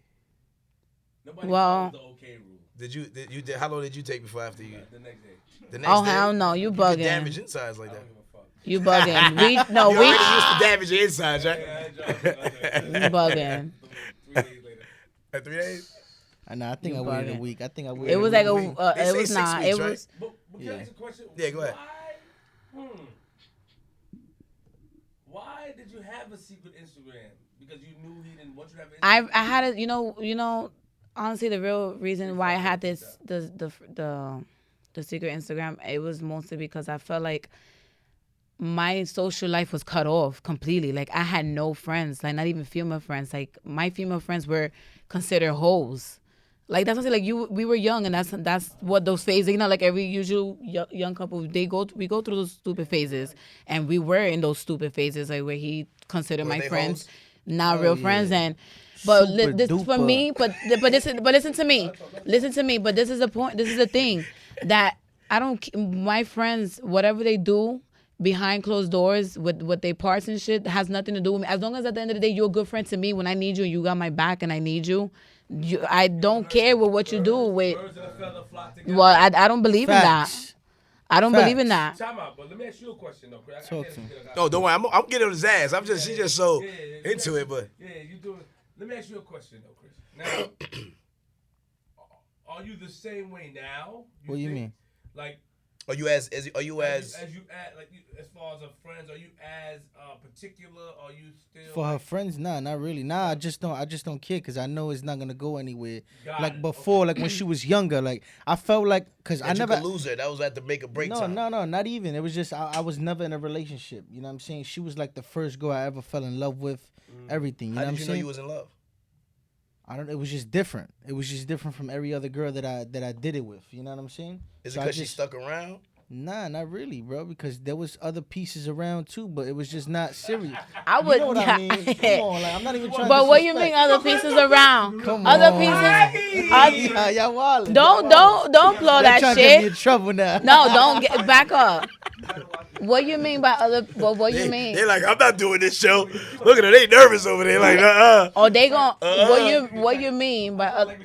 Nobody Well- follows the okay rule. Did how long did you take before after you? The next day. The next Oh day? hell no, you You could bugging. damage insides like I that. don't give a fuck. You bugging. You already We used to damage your insides, right? Yeah, I you bugging. 3 days later. At 3 days. I think You I waited a bugging. week. I think I waited. It was a like week. They it say was 6 not. weeks, It right? was But can Yeah. I ask a question? Yeah, go ahead. Why did you have a secret Instagram? Because you knew he didn't want you to have an Instagram? I had a honestly the real reason why I had this the secret Instagram, it was mostly because I felt like my social life was cut off completely. Like I had no friends, like not even female friends. Like my female friends were considered hoes. Like that's what I'm saying. Like we were young, and that's what those phases. Like every usual young couple, we go through those stupid phases, and we were in those stupid phases, like where he considered Were my they friends hoes? not real yeah. friends, and but Super this for duper. me, but listen to me, but this is the point. This is the thing that I don't. My friends, whatever they do behind closed doors with they parts and shit has nothing to do with me. As long as at the end of the day you're a good friend to me, when I need you, you got my back, and I need you. I don't care with what you do with. Birds of a feather flock together. Well, I don't believe in that. Facts. I don't believe in that. Time out, but let me ask you a question though, Chris. Talk to him. No, don't worry. I'm getting on his ass. She's just so into it, but. Yeah, you doing. Let me ask you a question though, Chris. Now, are you the same way now? What do you mean? Like, Are you as as far as friends? Are you as particular? Are you still For her friends, nah, not really. Nah, I just don't care because I know it's not gonna go anywhere. Got Like it. before, like when she was younger, like I felt like because I that you never could lose her? That was at the make or break no, time. no, not even. It was just I was never in a relationship. You know what I'm saying? She was like the first girl I ever fell in love with. Everything. You How know what I'm did you know saying? you was in love? I don't. It was just different. It was just different from every other girl that I did it with. You know what I'm saying? Is it So I because she just- stuck around? Nah, not really, bro. Because there was other pieces around too, but it was just not serious. I would. You know what I mean? Come on, like I'm not even trying. But to what you mean disrespect. other pieces around? Come Other on. pieces. Yeah, y'all wildin'. Don't blow They're that trying to get me in shit. trouble now. No, don't get back up. What you mean by other? What you mean? They like, I'm not doing this show. Look at her, they nervous over there. Like, Oh, they gon' what you mean by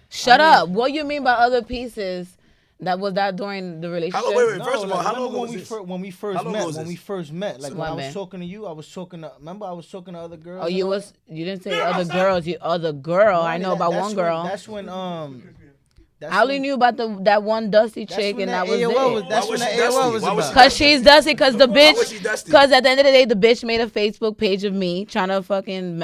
shut up? What you mean by other pieces? That was that during the relationship? wait, No, first of all, like, how remember long was when this? when we first How long met? was When this? we first met, like when I was Women. talking to you, I was talking to. Remember, I was talking to other girls. Oh, and you all was you didn't say other girls. You other girl. I know about one girl. That's when I only knew about that one dusty chick, when and that that was AOL it. that's Why when was that she dusty? AOL was Why was she about. Cause she's dusty. Cause the Why was she bitch. dusty? Cause at the end of the day, the bitch made a Facebook page of me trying to fucking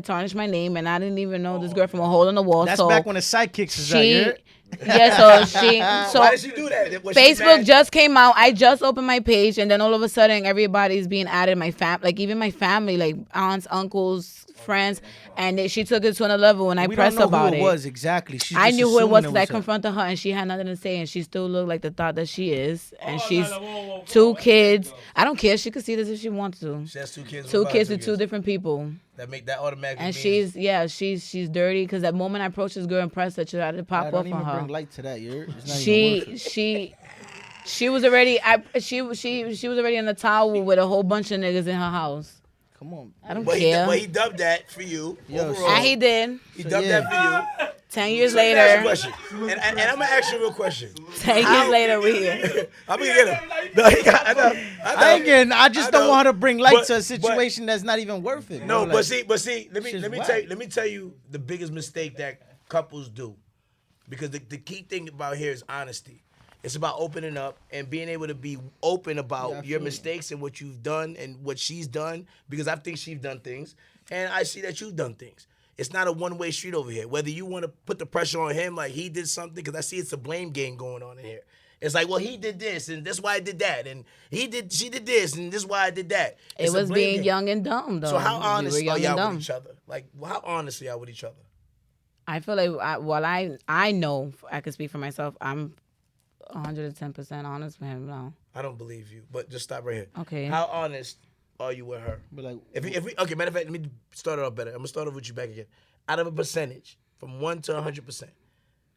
tarnish my name, and I didn't even know this girl from a hole in the wall. That's so back when the sidekicks is out. she, You heard? yeah. So Why did she do that? Was she Facebook mad? just came out. I just opened my page, and then all of a sudden, everybody's being added. My like even my family, like aunts, uncles, friends, and she took it to another level. When I We pressed don't know about who it was exactly. She's I just knew who it assuming was because I her. confronted her, and she had nothing to say, and she still looked like the thought that she is, and Oh, she's no, whoa, two kids. I don't care. She could see this if she wants to. She has 2 kids. Two What about kids her with two different people. That make that automatically. And means- she's dirty because that moment I approached this girl and pressed her, she tried to pop I off don't even on her. bring light to that. You heard? It's not even worth it. She was already she was already in the tower with a whole bunch of niggas in her house. Come on. I don't But care. he dubbed that for you. Yo, overall. And he did. He So, dubbed yeah. that for you. 10 years So let me ask you a later. question. And I'm gonna ask you a real question. 10 years later, we here. I'm gonna get him. No, he got. I know. I ain't getting. I just don't know. want her to bring light But- to a situation that's not even worth it. No, bro. but Like, see. Let shit's me whack. let me tell you the biggest mistake that couples do, because the key thing about here is honesty. It's about opening up and being able to be open about Yeah, I your feel you. mistakes and what you've done and what she's done, because I think she's done things and I see that you've done things. It's not a one-way street over here. Whether you want to put the pressure on him like he did something, because I see it's a blame game going on in here. It's like, well, he did this, and that's why I did that, and she did this, and this is why I did that. It It's a was blame being game. young and dumb, though. So how We honest were young are and y'all dumb. with each other? Like, how honest are y'all with each other? I feel like I know I can speak for myself. I'm 110% honest with him now. I don't believe you, but just stop right here. Okay. How honest are you with her? but like, If we okay, matter of fact, let me start it off better. I'm gonna start off with you back again. Out of a percentage, from 1 to 100%,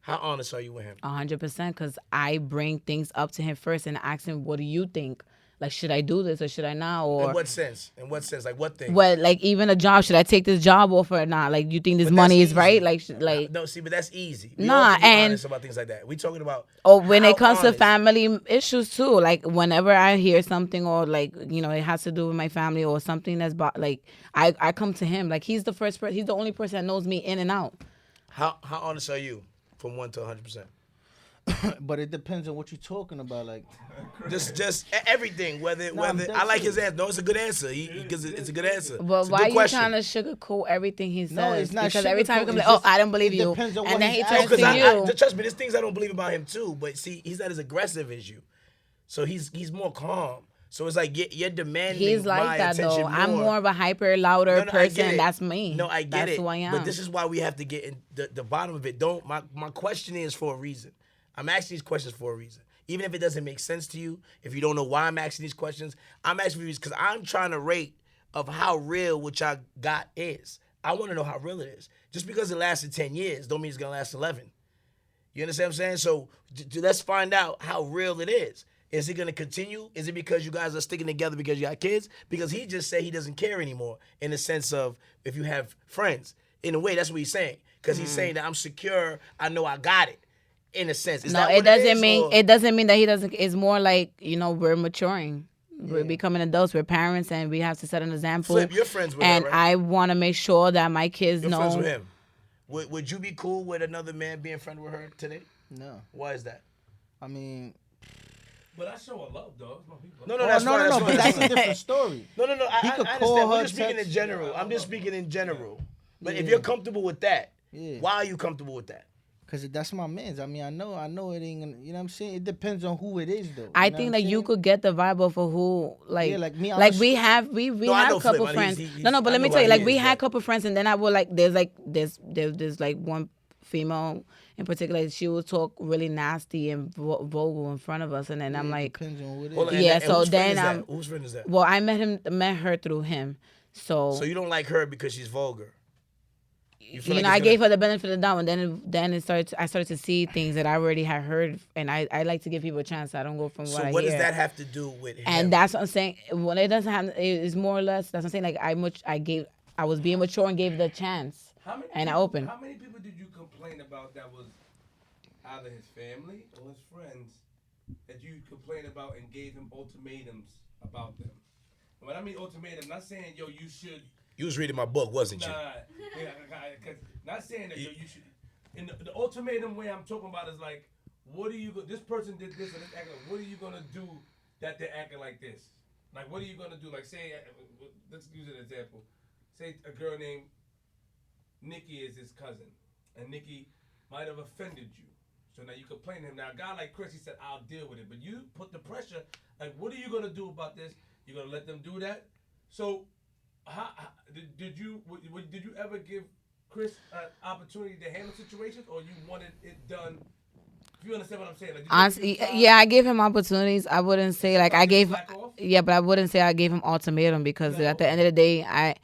how honest are you with him? 100% because I bring things up to him first and ask him, what do you think? Like, should I do this or should I not? Or In what sense? In what sense? Like what thing? what, like even a job, should I take this job off or not? Like, you think this But money that's is right? easy. Like No, see, but that's easy. We Nah, all can be and- honest about things like that. We talking about or when how it comes to honest. family issues too, like whenever I hear something or like, you know, it has to do with my family or something that's like, I come to him. Like, he's the first person, he's the only person that knows me in and out. How honest are you from 1 to 100%? but it depends on what you're talking about. Like, Just everything. Whether I'm whether dead I like his serious. answer. No, it's a good answer. Because it's a good answer. But It's a why good are you question. trying to sugarcoat everything he says? No, it's not because every time he sugarcoat, comes it's like, oh, just- I don't believe it you, depends on and what then he he's turns asking. to Because you. trust me, there's things I don't believe about him too. But see, he's not as aggressive as you, so he's more calm. So it's like you're demanding. He's my like that attention though. I'm more of a hyper, louder No, I get person. it. That's me. No, I get That's it. who I am. But this is why we have to get in the bottom of it. Don't my question is for a reason. I'm asking these questions for a reason. Even if it doesn't make sense to you, if you don't know why I'm asking these questions, I'm asking you because I'm trying to rate of how real what y'all got is. I want to know how real it is. Just because it lasted 10 years don't mean it's going to last 11. You understand what I'm saying? So let's find out how real it is. Is it going to continue? Is it because you guys are sticking together because you got kids? Because he just said he doesn't care anymore in the sense of if you have friends. In a way, that's what he's saying. Because he's saying that I'm secure. I know I got it. in a sense. Is No, that it what doesn't is, mean or- it doesn't mean that he doesn't. It's more like, we're maturing. We're Yeah. becoming adults. We're parents, and we have to set an example. Flip, you're friends with and her, right? I want to make sure that my kids You're know. friends with him. Would you be cool with another man being friend with her today? No, Why is that? I mean, But I show a love, though. It's my people. No, that's fine. no, That's but fine. that's a different story. No. He I could understand. call We're her, just speaking in text- general. I'm just speaking in general. But if Yeah. you're comfortable with that, Yeah. why are you comfortable with that? Cause that's my man's. I mean, I know it ain't gonna. You know what I'm saying? It depends on who it is, though. I You know think what that I'm you saying? could get the vibe of who, like, Yeah, like me, I'm like a- we have, we No, I have know a couple Flip, man. friends. He's- No, but I let me know tell you, why like he we is, had a but- couple friends, and then I would there's like one female in particular. She would talk really nasty and vocal in front of us, and then I'm It like, depends on who it is. Hold on, Yeah, and so whose friend then is that? I'm- Whose friend is that? well, I met her through him, So you don't like her because she's vulgar. feel like I it's gave gonna- her the benefit of the doubt, and then I started to see things that I already had heard, and I like to give people a chance. I don't go from So what I what hear. does that have to do with him? And that's what I'm saying. When it doesn't have, it's more or less. That's what I'm saying. Like I was being mature and gave the chance, and I opened. How many people did you complain about that was either his family or his friends that you complained about and gave him ultimatums about them? And when I mean ultimatum, not saying, yo, you should. You was reading my book, wasn't you? Nah, yeah, 'cause not saying that, yo, you should. In the ultimatum way I'm talking about is like, what are you? This person did this and this acting. What are you gonna do that they're acting like this? Like, what are you gonna do? Like, say, let's use an example. Say a girl named Nikki is his cousin, and Nikki might have offended you. So now you complain to him. Now a guy like Chris, he said, I'll deal with it. But you put the pressure, like, what are you gonna do about this? You gonna let them do that? So, did you ever give Chris an opportunity to handle situations, or you wanted it done? If you understand what I'm saying, like, did you Honestly, give time? yeah, I gave him opportunities. I wouldn't say like I gave. slack off? Yeah, but I wouldn't say I gave him ultimatum because at the end of the day,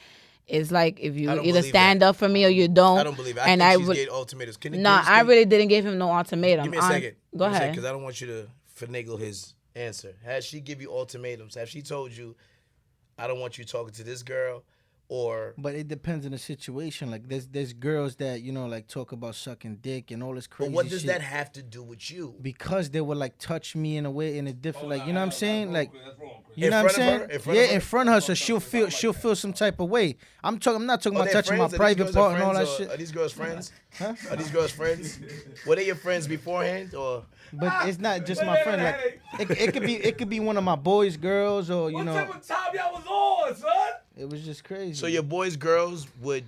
it's like if you I don't either believe stand that. up for me or you don't. I don't believe it. I and think I she's would. gave ultimatums. No, I really didn't give him no ultimatum. Give me a second. Go ahead. Because I don't want you to finagle his answer. Has she give you ultimatums? Have she told you, I don't want you talking to this girl, or But it depends on the situation. Like there's girls that like talk about sucking dick and all this but crazy. what does shit. that have to do with you? Because they would like touch me in a way in a different, like, nah, you know what I'm that's saying? wrong, like, Chris. That's wrong, Chris. you In know what I'm front of saying? her? In front of Yeah, her? in front of her, so she'll I don't like feel that. some type of way. I'm not talking Are about they touching my friends? Are these private girls part and all that friends, or shit. Are these girls friends? Huh? Are these girls friends? Were they your friends beforehand, or? But it's not just Wait, my wait, friend. wait, Like it could be one of my boys, girls, or What type of time y'all was on, son? it was just crazy. So your boys, girls would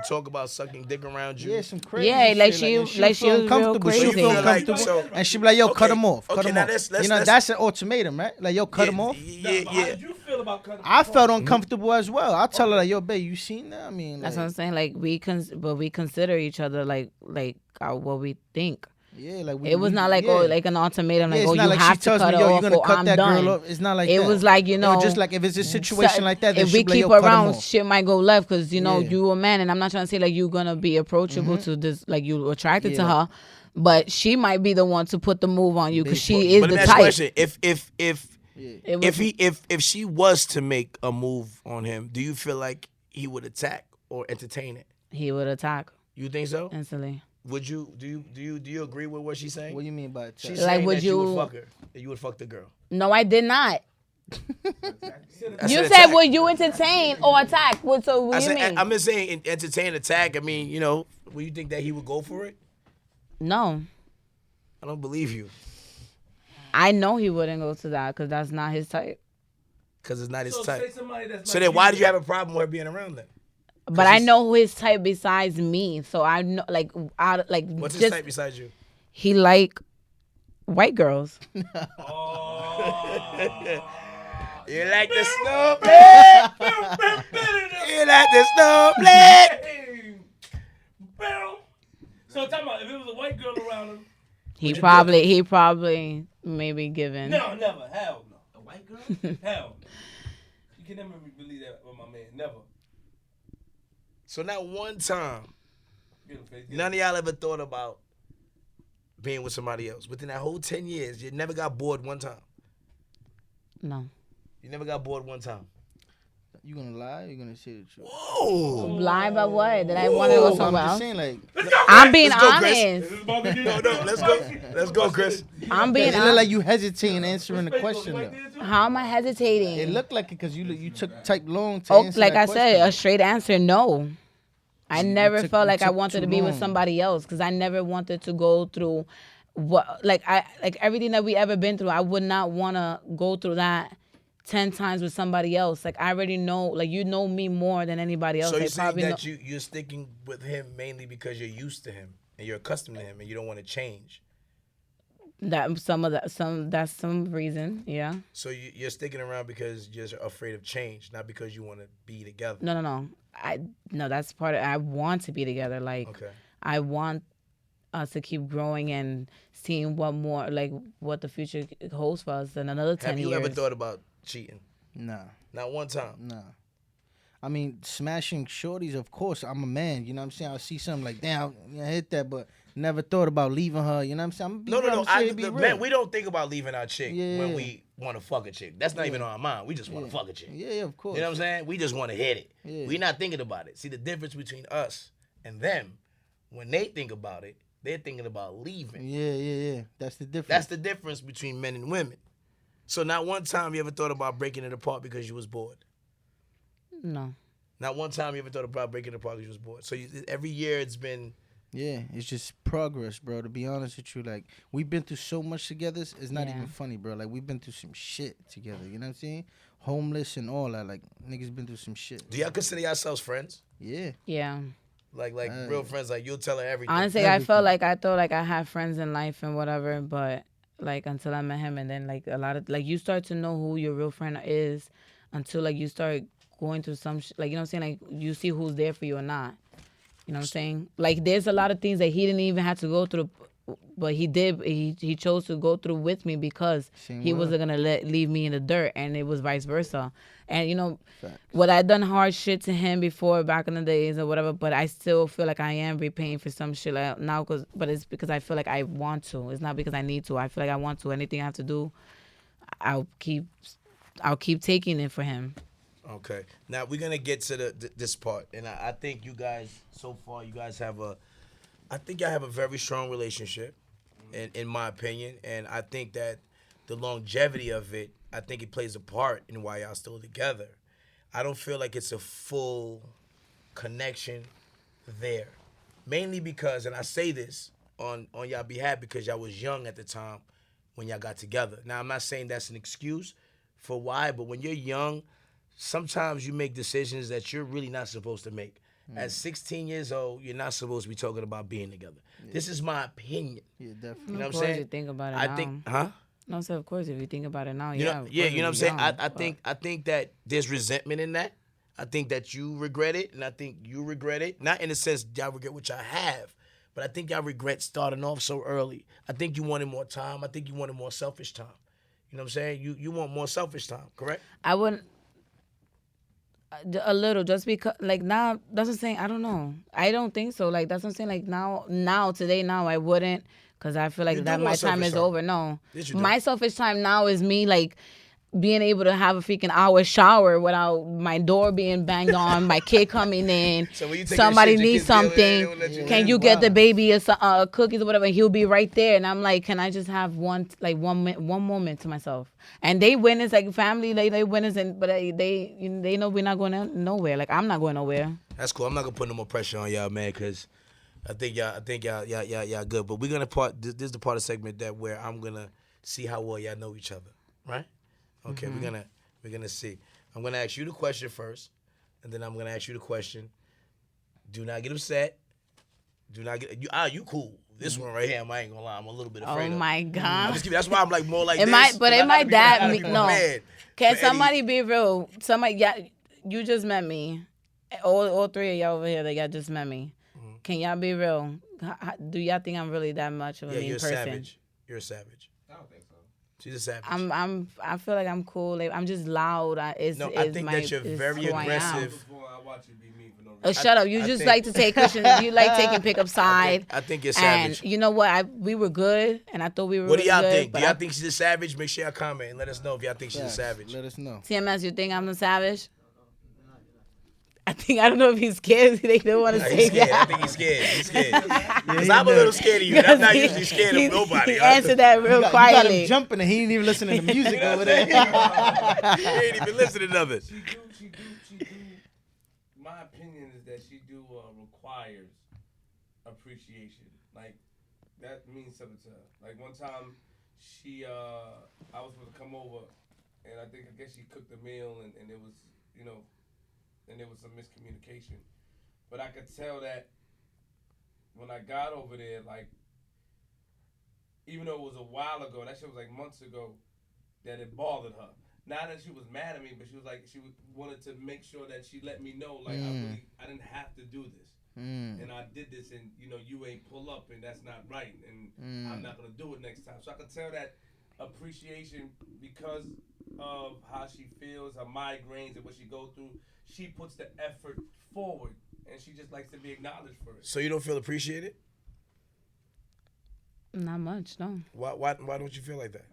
talk about sucking dick around you? yeah, some crazy. Yeah, like shit. she- and she'll like she feel was real uncomfortable. She'll crazy. feel So you feel like- uncomfortable, so- and she'll be like, "Yo, cut Okay, him off, cut okay, him now off." let's- That's an ultimatum, right? Like, yo, cut him off. Yeah, Nah, but How yeah. did you feel about cutting? I him felt off? uncomfortable as well. I'll tell her like, "Yo, babe, you seen that?" I mean, That's like, what I'm saying. Like but we consider each other like what we think. yeah, like It was not like yeah. like an ultimatum, like Yeah, it's you not like have she to tells cut me, her "Yo, you're off gonna or cut I'm that done. girl off." It's not like It that. was like, just like if it's a situation like that, then if she'll we be like, keep "Yo, cut him around, off." shit might go left because Yeah. Mm-hmm. you a man, and I'm not trying to say like you're gonna be approachable to this, like you attracted Yeah, to like- her, but she might be the one to put the move on you because she is But the let me ask you a type. question. It was, If she was to make a move on him, do you feel like he would attack or entertain it? he would attack You think so? instantly. Would you? Do you agree with what she's saying? What do you mean by that? She's Like, saying would that you you- would fuck her. That you would fuck the girl. No, I did not. I You said said attack. would you entertain or attack? So what I do you said, mean? I'm just saying entertain, attack. I mean, would you think that he would go for it? No, I don't believe you, I know he wouldn't go to that because that's not his type. because it's not his So type. say somebody that's So like then, why did you have a problem with her being around then? But I he's- know his type besides me, so I know What's his just type besides you? he like white girls. You like the snowflake? You like the snowflake? So talking about if it was a white girl around him, He probably maybe given. no, never, hell no. A white girl? Hell no. You can never believe that with my man, never. So not one time, Get him, face, get him. none of y'all ever thought about being with somebody else. Within that whole 10 years, you never got bored one time. No. You never got bored one time. You gonna lie? Or you gonna say the truth? Whoa. Lie about what? That I want to go I'm somewhere just else? saying, like, I'm being Let's go, Chris. honest. This is about to get No, let's go. Let's go, Chris. I'm being it look honest. like you hesitating answering the question though. How am I hesitating? It looked like it because you took type long to Oh, answer like that I said, a question. straight answer, no. I never took- felt you like I took wanted too to be with long. somebody else because I never wanted to go through what like everything that we ever been through. I would not want to go through that 10 times with somebody else. Like I already know, like you know me more than anybody else. So you're Like, saying probably that know. you're sticking with him mainly because you're used to him and you're accustomed to him and you don't want to change. That's some reason, yeah. So you're sticking around because you're afraid of change, not because you want to be together. No. No, that's part of. I want to be together. Like Okay. I want us to keep growing and seeing what the future holds for us in another 10 Have you years. ever thought about cheating? Nah. Not one time. Nah. I mean, smashing shorties, of course, I'm a man, you know what I'm saying? I see something like, damn, I hit that, but never thought about leaving her, you know what I'm saying? No. Man, we don't think about leaving our chick Yeah. when we want to fuck a chick. That's not even on our mind. We just want to fuck a chick. Yeah, of course. You know what I'm saying? We just want to hit it. Yeah. We're not thinking about it. See, the difference between us and them, when they think about it, they're thinking about leaving. Yeah. That's the difference. That's the difference between men and women. So not one time you ever thought about breaking it apart because you was bored. No. Not one time you ever thought about breaking it apart because you was bored. So every year it's been... Yeah, it's just progress, bro. To be honest with you, like, we've been through so much together, it's not even funny, bro. Like, we've been through some shit together, you know what I'm saying? Homeless and all that, like, niggas been through some shit. Do y'all consider yourselves friends? Yeah. Yeah. Like real friends, like you'll tell her everything. Honestly, I thought like I had friends in life and whatever, but like until I met him, and then like a lot of like you start to know who your real friend is until like you start going through some like you know what I'm saying, like you see who's there for you or not. You know what I'm saying? Like there's a lot of things that he didn't even have to go through, but he did. He chose to go through with me because he wasn't gonna leave me in the dirt, and it was vice versa. And you know, what I done hard shit to him before back in the days or whatever, but I still feel like I am repaying for some shit like now, but it's because I feel like I want to. It's not because I need to. I feel like I want to. Anything I have to do, I'll keep taking it for him. Okay. Now we're gonna get to this part, and I think you guys so far I think y'all have a very strong relationship, in my opinion, and I think that the longevity of it, I think it plays a part in why y'all still together. I don't feel like it's a full connection there, mainly because, and I say this on y'all behalf because y'all was young at the time when y'all got together. Now I'm not saying that's an excuse for why, but when you're young, sometimes you make decisions that you're really not supposed to make. At 16 years old, you're not supposed to be talking about being together. Yeah. This is my opinion. Yeah, definitely. You know what I'm Of course saying? you think about it I now. think, huh? No, so of course, if you think about it now, You yeah. know, of yeah, course you know what I'm it'd saying? be young. I think that there's resentment in that. I think that you regret it, and I think you regret it. Not in the sense y'all regret what y'all have, but I think y'all regret starting off so early. I think you wanted more time. I think you wanted more selfish time. You know what I'm saying? You want more selfish time, correct? I wouldn't. A little, just because, like now, that's what I'm saying. I don't know. I don't think so. Like that's what I'm saying. Like today, I wouldn't, because I feel like You do that want my time selfish is time. over. No, Yes, you do. my selfish time now is me like being able to have a freaking hour shower without my door being banged on, my kid coming in, So when you take somebody your shit, your needs kids be over there, they something. won't let you Can in? you get the Wow. baby cookies or whatever? And he'll be right there, and I'm like, can I just have one moment to myself? And they witness like family, they witness, but they know we're not going nowhere. Like I'm not going nowhere. That's cool. I'm not gonna put no more pressure on y'all, man, because I think y'all good. But we're gonna this is the part of the segment that where I'm gonna see how well y'all know each other, right? Okay, we're gonna see. I'm gonna ask you the question first, and then I'm gonna ask you the question. Do not get upset. Do not get you cool. This one right here, I ain't gonna lie, I'm a little bit afraid Oh of. my I'm God. just kidding. That's why I'm like more like It this. might, but 'cause it I might gotta that be me no. prepared Can for any- somebody be real? Somebody, yeah, you just met me. All three of y'all over here that y'all just met me. Can y'all be real? Do y'all think I'm really that much of a Yeah, mean you're a person? savage. You're a savage. I don't think so. She's a savage. I feel like I'm cool. Like, I'm just loud. I think that you're very who I am. aggressive. Before I watch you be mean for no reason. Shut up! You I just think- like to take Christian. You like taking pickup side. I think you're And savage. you know what? We were good, and I thought we were. What do really y'all good, think? but Do y'all think she's a savage? Make sure y'all comment and let us know if y'all think she's a Facts. savage. Let us know. TMS, you think I'm the savage? I don't know if he's scared. They don't want to Nah, say he's scared. I that. think he's scared. He's scared. Because I'm a little scared of you. I'm not usually scared of nobody. He answered that real You got quietly. him jumping and he ain't even listening to music over He there. ain't even listening to it. She do. My opinion is that she do requires appreciation. Like that means something to her. Like one time, I was supposed to come over, and I guess she cooked a meal, and it was, and there was some miscommunication. But I could tell that when I got over there, like, even though it was a while ago, that shit was like months ago, that it bothered her. Not that she was mad at me, but she was like, wanted to make sure that she let me know, like, I didn't have to do this. And I did this, and, you ain't pull up, and that's not right, and I'm not going to do it next time. So I could tell that appreciation because of how she feels, her migraines, and what she goes through. She puts the effort forward, and she just likes to be acknowledged for it. So you don't feel appreciated? Not much, no. Why don't you feel like that?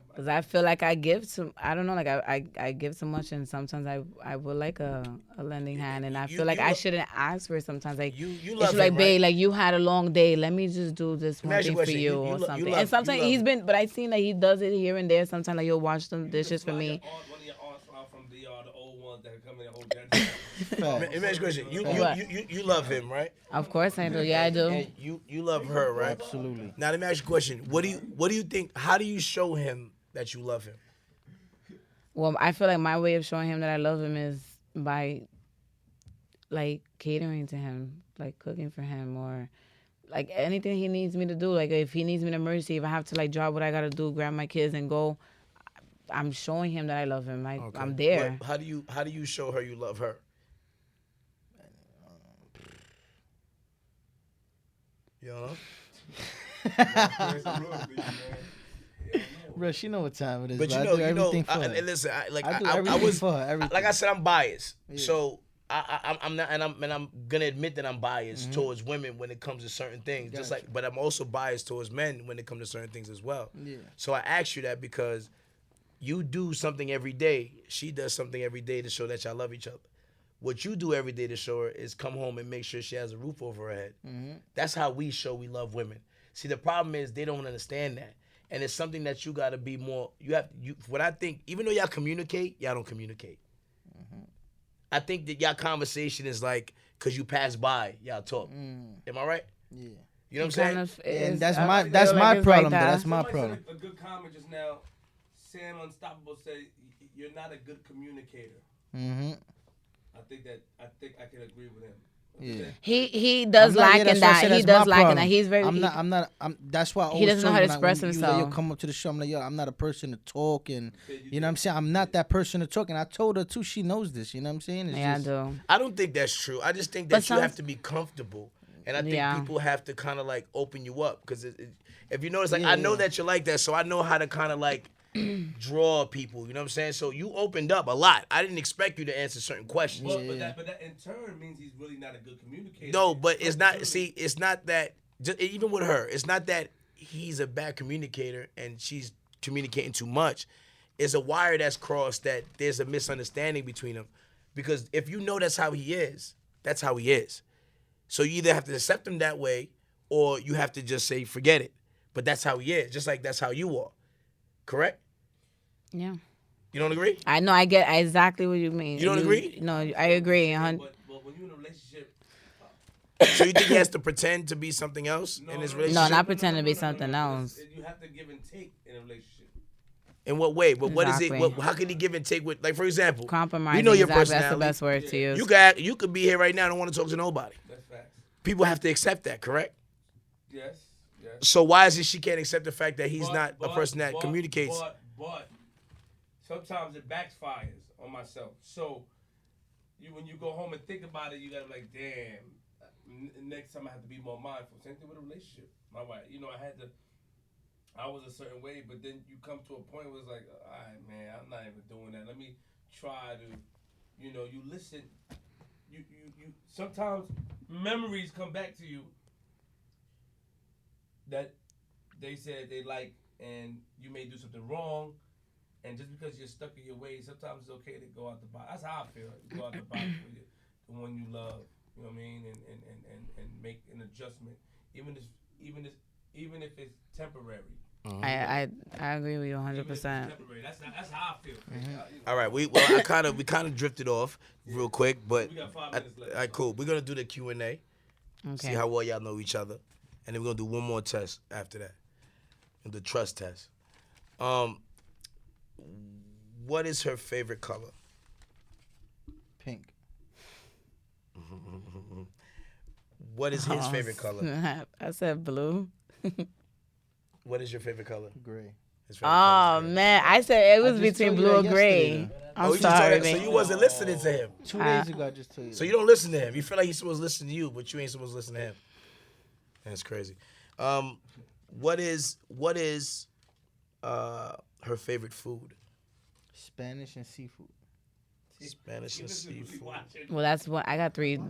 Because I feel like I give I don't know, like I give so much, and sometimes I would like a lending hand, and I feel like I shouldn't ask for it sometimes. Like you it's love him, like, right? babe, like you had a long day. Let me just do this one ask you thing a for question. you You or love- something. you And sometimes love- he's been, but I seen that he does it here and there. Sometimes like he'll wash some dishes for me. One of your aunts from the old ones that come in and hold that. Let me ask you a question. You love him, right? Of course I do. Yeah, I do. And you love her, right? Absolutely. Now let me ask you a question. What do you think? How do you show him that you love him? Well, I feel like my way of showing him that I love him is by, like, catering to him, like cooking for him, or like anything he needs me to do. Like if he needs me in an emergency, if I have to like drop what I gotta do, grab my kids and go, I'm showing him that I love him. Like Okay. I'm there. How do you show her you love her? You don't know? Bro, she know what time it is. But I do everything for her. and listen, I do everything for her. Everything. Like I said, I'm biased. Yeah. So I'm not, and I'm gonna admit that I'm biased towards women when it comes to certain things. Gotcha. Just like, but I'm also biased towards men when it comes to certain things as well. Yeah. So I asked you that because you do something every day. She does something every day to show that y'all love each other. What you do every day to show her is come home and make sure she has a roof over her head. That's how we show we love women. See, the problem is they don't understand that. And it's something that you gotta be more. What I think, even though y'all communicate, y'all don't communicate. I think that y'all conversation is like, cause you pass by, y'all talk. Am I right? Yeah. You know what I'm saying? And that's my problem. That's my problem. A good comment just now. Sam Unstoppable said, "You're not a good communicator." I think I can agree with him. Yeah. He does lack in that. He does lack in that. He's very. That's why I he doesn't know how to express himself. Yo, come up to the show. I'm like, yo, I'm not a person to talk, and you know what I'm saying. I'm not that person to talk, and I told her too. She knows this. You know what I'm saying? It's Yeah, just, I do. I don't think that's true. I just think that you have to be comfortable, and I think people have to kind of like open you up because if you notice, like I know that you're like that, so I know how to kind of like draw people. You know what I'm saying? So you opened up a lot. I didn't expect you to answer certain questions. Well, but that in turn means he's really not a good communicator. No, but it's not. See, it's not that. Just, even with her, it's not that he's a bad communicator and she's communicating too much. It's a wire that's crossed that there's a misunderstanding between them. Because if you know that's how he is, that's how he is. So you either have to accept him that way, or you have to just say forget it. But that's how he is. Just like that's how you are. Correct? Yeah. You don't agree? I know. I get exactly what you mean. You don't agree? No, I agree. But when you're in a relationship, So you think he has to pretend to be something else in his relationship? No, not pretend to be something else. You have to give and take in a relationship. In what way? But what is it? Exactly. How can he give and take with, like, for example, Compromise. we know your That's the personality. best word to use. You could be here right now and don't want to talk to nobody. That's facts. People have to accept that, correct? Yes. So why is it she can't accept the fact that he's not a person that communicates? But sometimes it backfires on myself. So when you go home and think about it, you gotta be like, damn. Next time I have to be more mindful. Same thing with a relationship. My wife, I was a certain way, but then you come to a point where it's like, all right, man, I'm not even doing that. Let me try to, you listen. You sometimes memories come back to you that they said they like, and you may do something wrong, and just because you're stuck in your ways, sometimes it's okay to go out the box. That's how I feel. You go out the box the one you love. You know what I mean? And make an adjustment, even if it's temporary. I agree with you 100%. Even if it's temporary. That's how I feel. All right, we kind of drifted off real quick, but We got 5 minutes left. all right, cool. We're gonna do the Q&A, see Okay. how well y'all know each other, and then we're gonna do one more test after that, the trust test. What is her favorite color? Pink. What is his favorite color? I said blue. What is your favorite color? Gray. His favorite color Oh is gray. man, I said it was just between told you blue or that gray. yesterday, I'm Oh, you just told sorry, that- so man. you wasn't listening to him. 2 days ago, I just told you. So you don't listen to him. You feel like he's supposed to listen to you, but you ain't supposed to listen to him. That's crazy. What is her favorite food? Spanish and seafood. Spanish and seafood. Well, that's what I got 3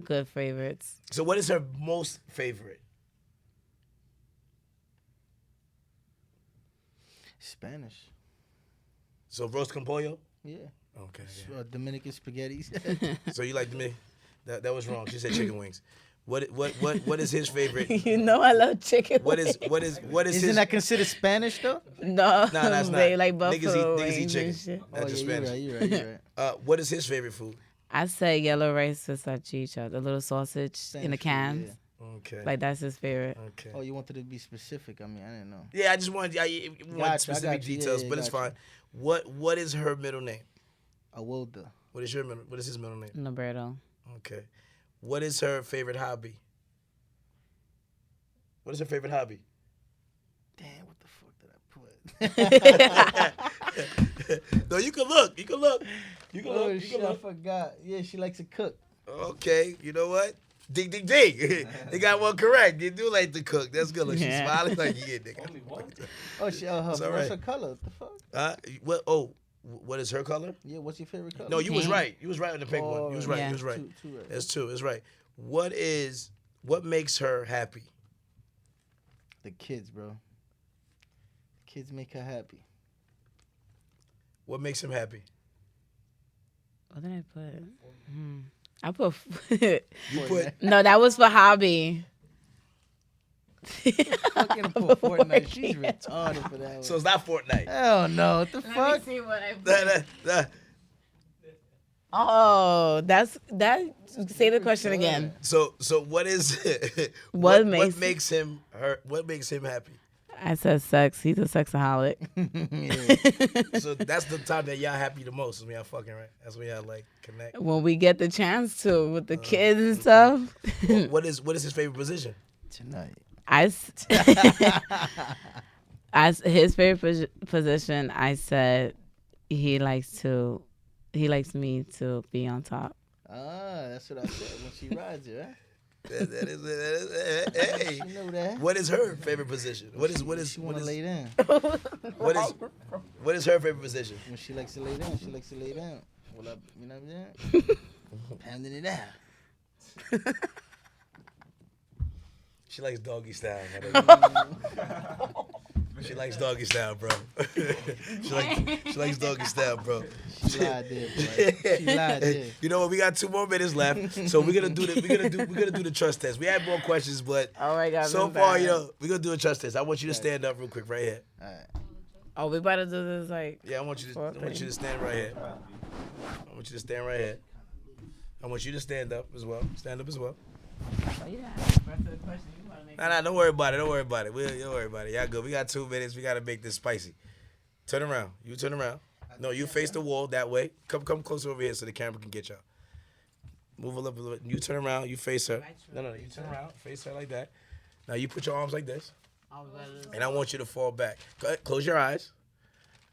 good favorites. So what is her most favorite? Spanish. So roast con pollo? Yeah. Okay. Dominican spaghettis. So you like the me? That was wrong. She said chicken wings. What is his favorite? You know I love chicken. What is Isn't his? that considered Spanish though? No, Nah, that's not. they like Niggas eat- buffalo niggas eat wings chicken. and shit. That's just Spanish. You're right. What is his favorite food? I say yellow rice with salchicha, the little sausage in the Spanish food, cans. yeah. Okay. Like that's his favorite. Okay. Oh, you wanted to be specific. I mean, I didn't know. Yeah, I just want Gotcha, I specific got you. details, Yeah, but it's gotcha. fine. What is her middle name? Awolda. What is his middle name? Libretto. Okay. What is her favorite hobby? What is her favorite hobby? Damn, what the fuck did I put? No, you can look. You can look. You can Oh look. You shit, can I look. forgot. Yeah, she likes to cook. Okay, you know what? Ding, ding, ding. They got one correct. You do like to cook. That's good. Look, she's Yeah. smiling like, yeah, nigga. Only one? Oh, she. Her, It's all what's right. her color? What the fuck? What is her color? Yeah, what's your favorite color? No, you was Pink. right. You was right on the pink one. You was right. Yeah. You was right. Two right. That's 2. That's right. What makes her happy? The kids, bro. Kids make her happy. What makes him happy? What did I put? I put. You put No, that was for hobby. Fucking for Fortnite. She's retarded for that one. so it's not Fortnite. Hell no. What the Let me fuck? see what I put. Nah, nah. Oh, that's that. Say the question again. So what is What makes makes- him happy? I said sex. He's a sexaholic. Yeah. So that's the time that y'all happy the most. Is when y'all fucking, right? That's when y'all like connect. When we get the chance to with the kids and stuff. What is his favorite position? Tonight. As his favorite position, I said he likes me to be on top. Ah, that's what I said when she rides it, right? That is hey. You know that. What is her favorite position? What is She want to lay down. what is her favorite position? When she likes to lay down, she likes to lay down. Well, you know what I'm saying? Pounding it out. She likes doggy style. She likes doggy style, bro. she likes doggy style, bro. She lied there, boy. She lied there. You know what? We got 2 more minutes left, so we're gonna do the trust test. We had more questions, but Oh my God. so far, we're gonna do a trust test. I want you to stand up real quick right here. All right. Oh, we about to do this like. Yeah, I want you to stand right here. I want you to stand right here. I want you to stand up as well. Stand up as well. Oh, yeah. Rest of the question, you wanna make Nah, don't worry about it. Don't worry about it. Don't worry about it. Y'all good. We got 2 minutes. We gotta make this spicy. Turn around. You turn around. No, you face the wall that way. Come closer over here so the camera can get y'all. Move a little bit. You turn around. You face her. No. You turn around. Face her like that. Now you put your arms like this, Oh, we better do- and I want you to fall back. Go ahead, close your eyes.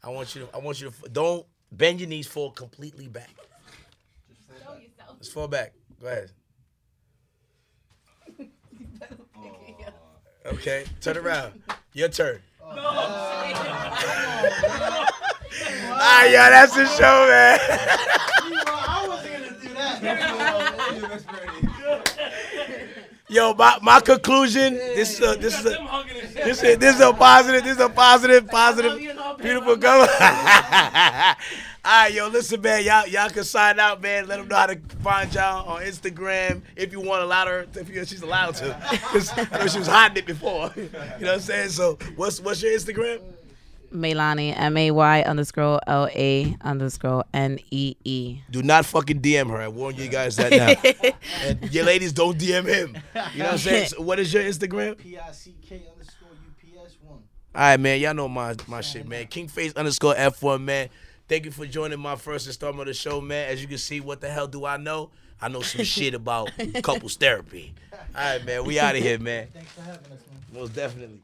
I want you to. Don't bend your knees. Fall completely back. Just fall back. Go ahead. Okay, turn around. Your turn. Ah, yeah, that's the show, man. I wasn't gonna do that. Yo, my conclusion. This is a positive, beautiful cover. All right, yo, listen, man. Y'all can sign out, man. Let them know how to find y'all on Instagram if you want to allow her. If she's allowed to, because I know she was hiding it before. You know what I'm saying? So, what's your Instagram? Meilani, MAY_LA_NEE. Do not fucking DM her. I warn you guys that now. And your ladies don't DM him. You know what I'm saying? So what is your Instagram? PICK_UPS1. All right, man. Y'all know my shit, man. Kingface_F1, man. Thank you for joining my first installment of the show, man. As you can see, what the hell do I know? I know some shit about couples therapy. All right, man. We out of here, man. Thanks for having us, man. Most definitely.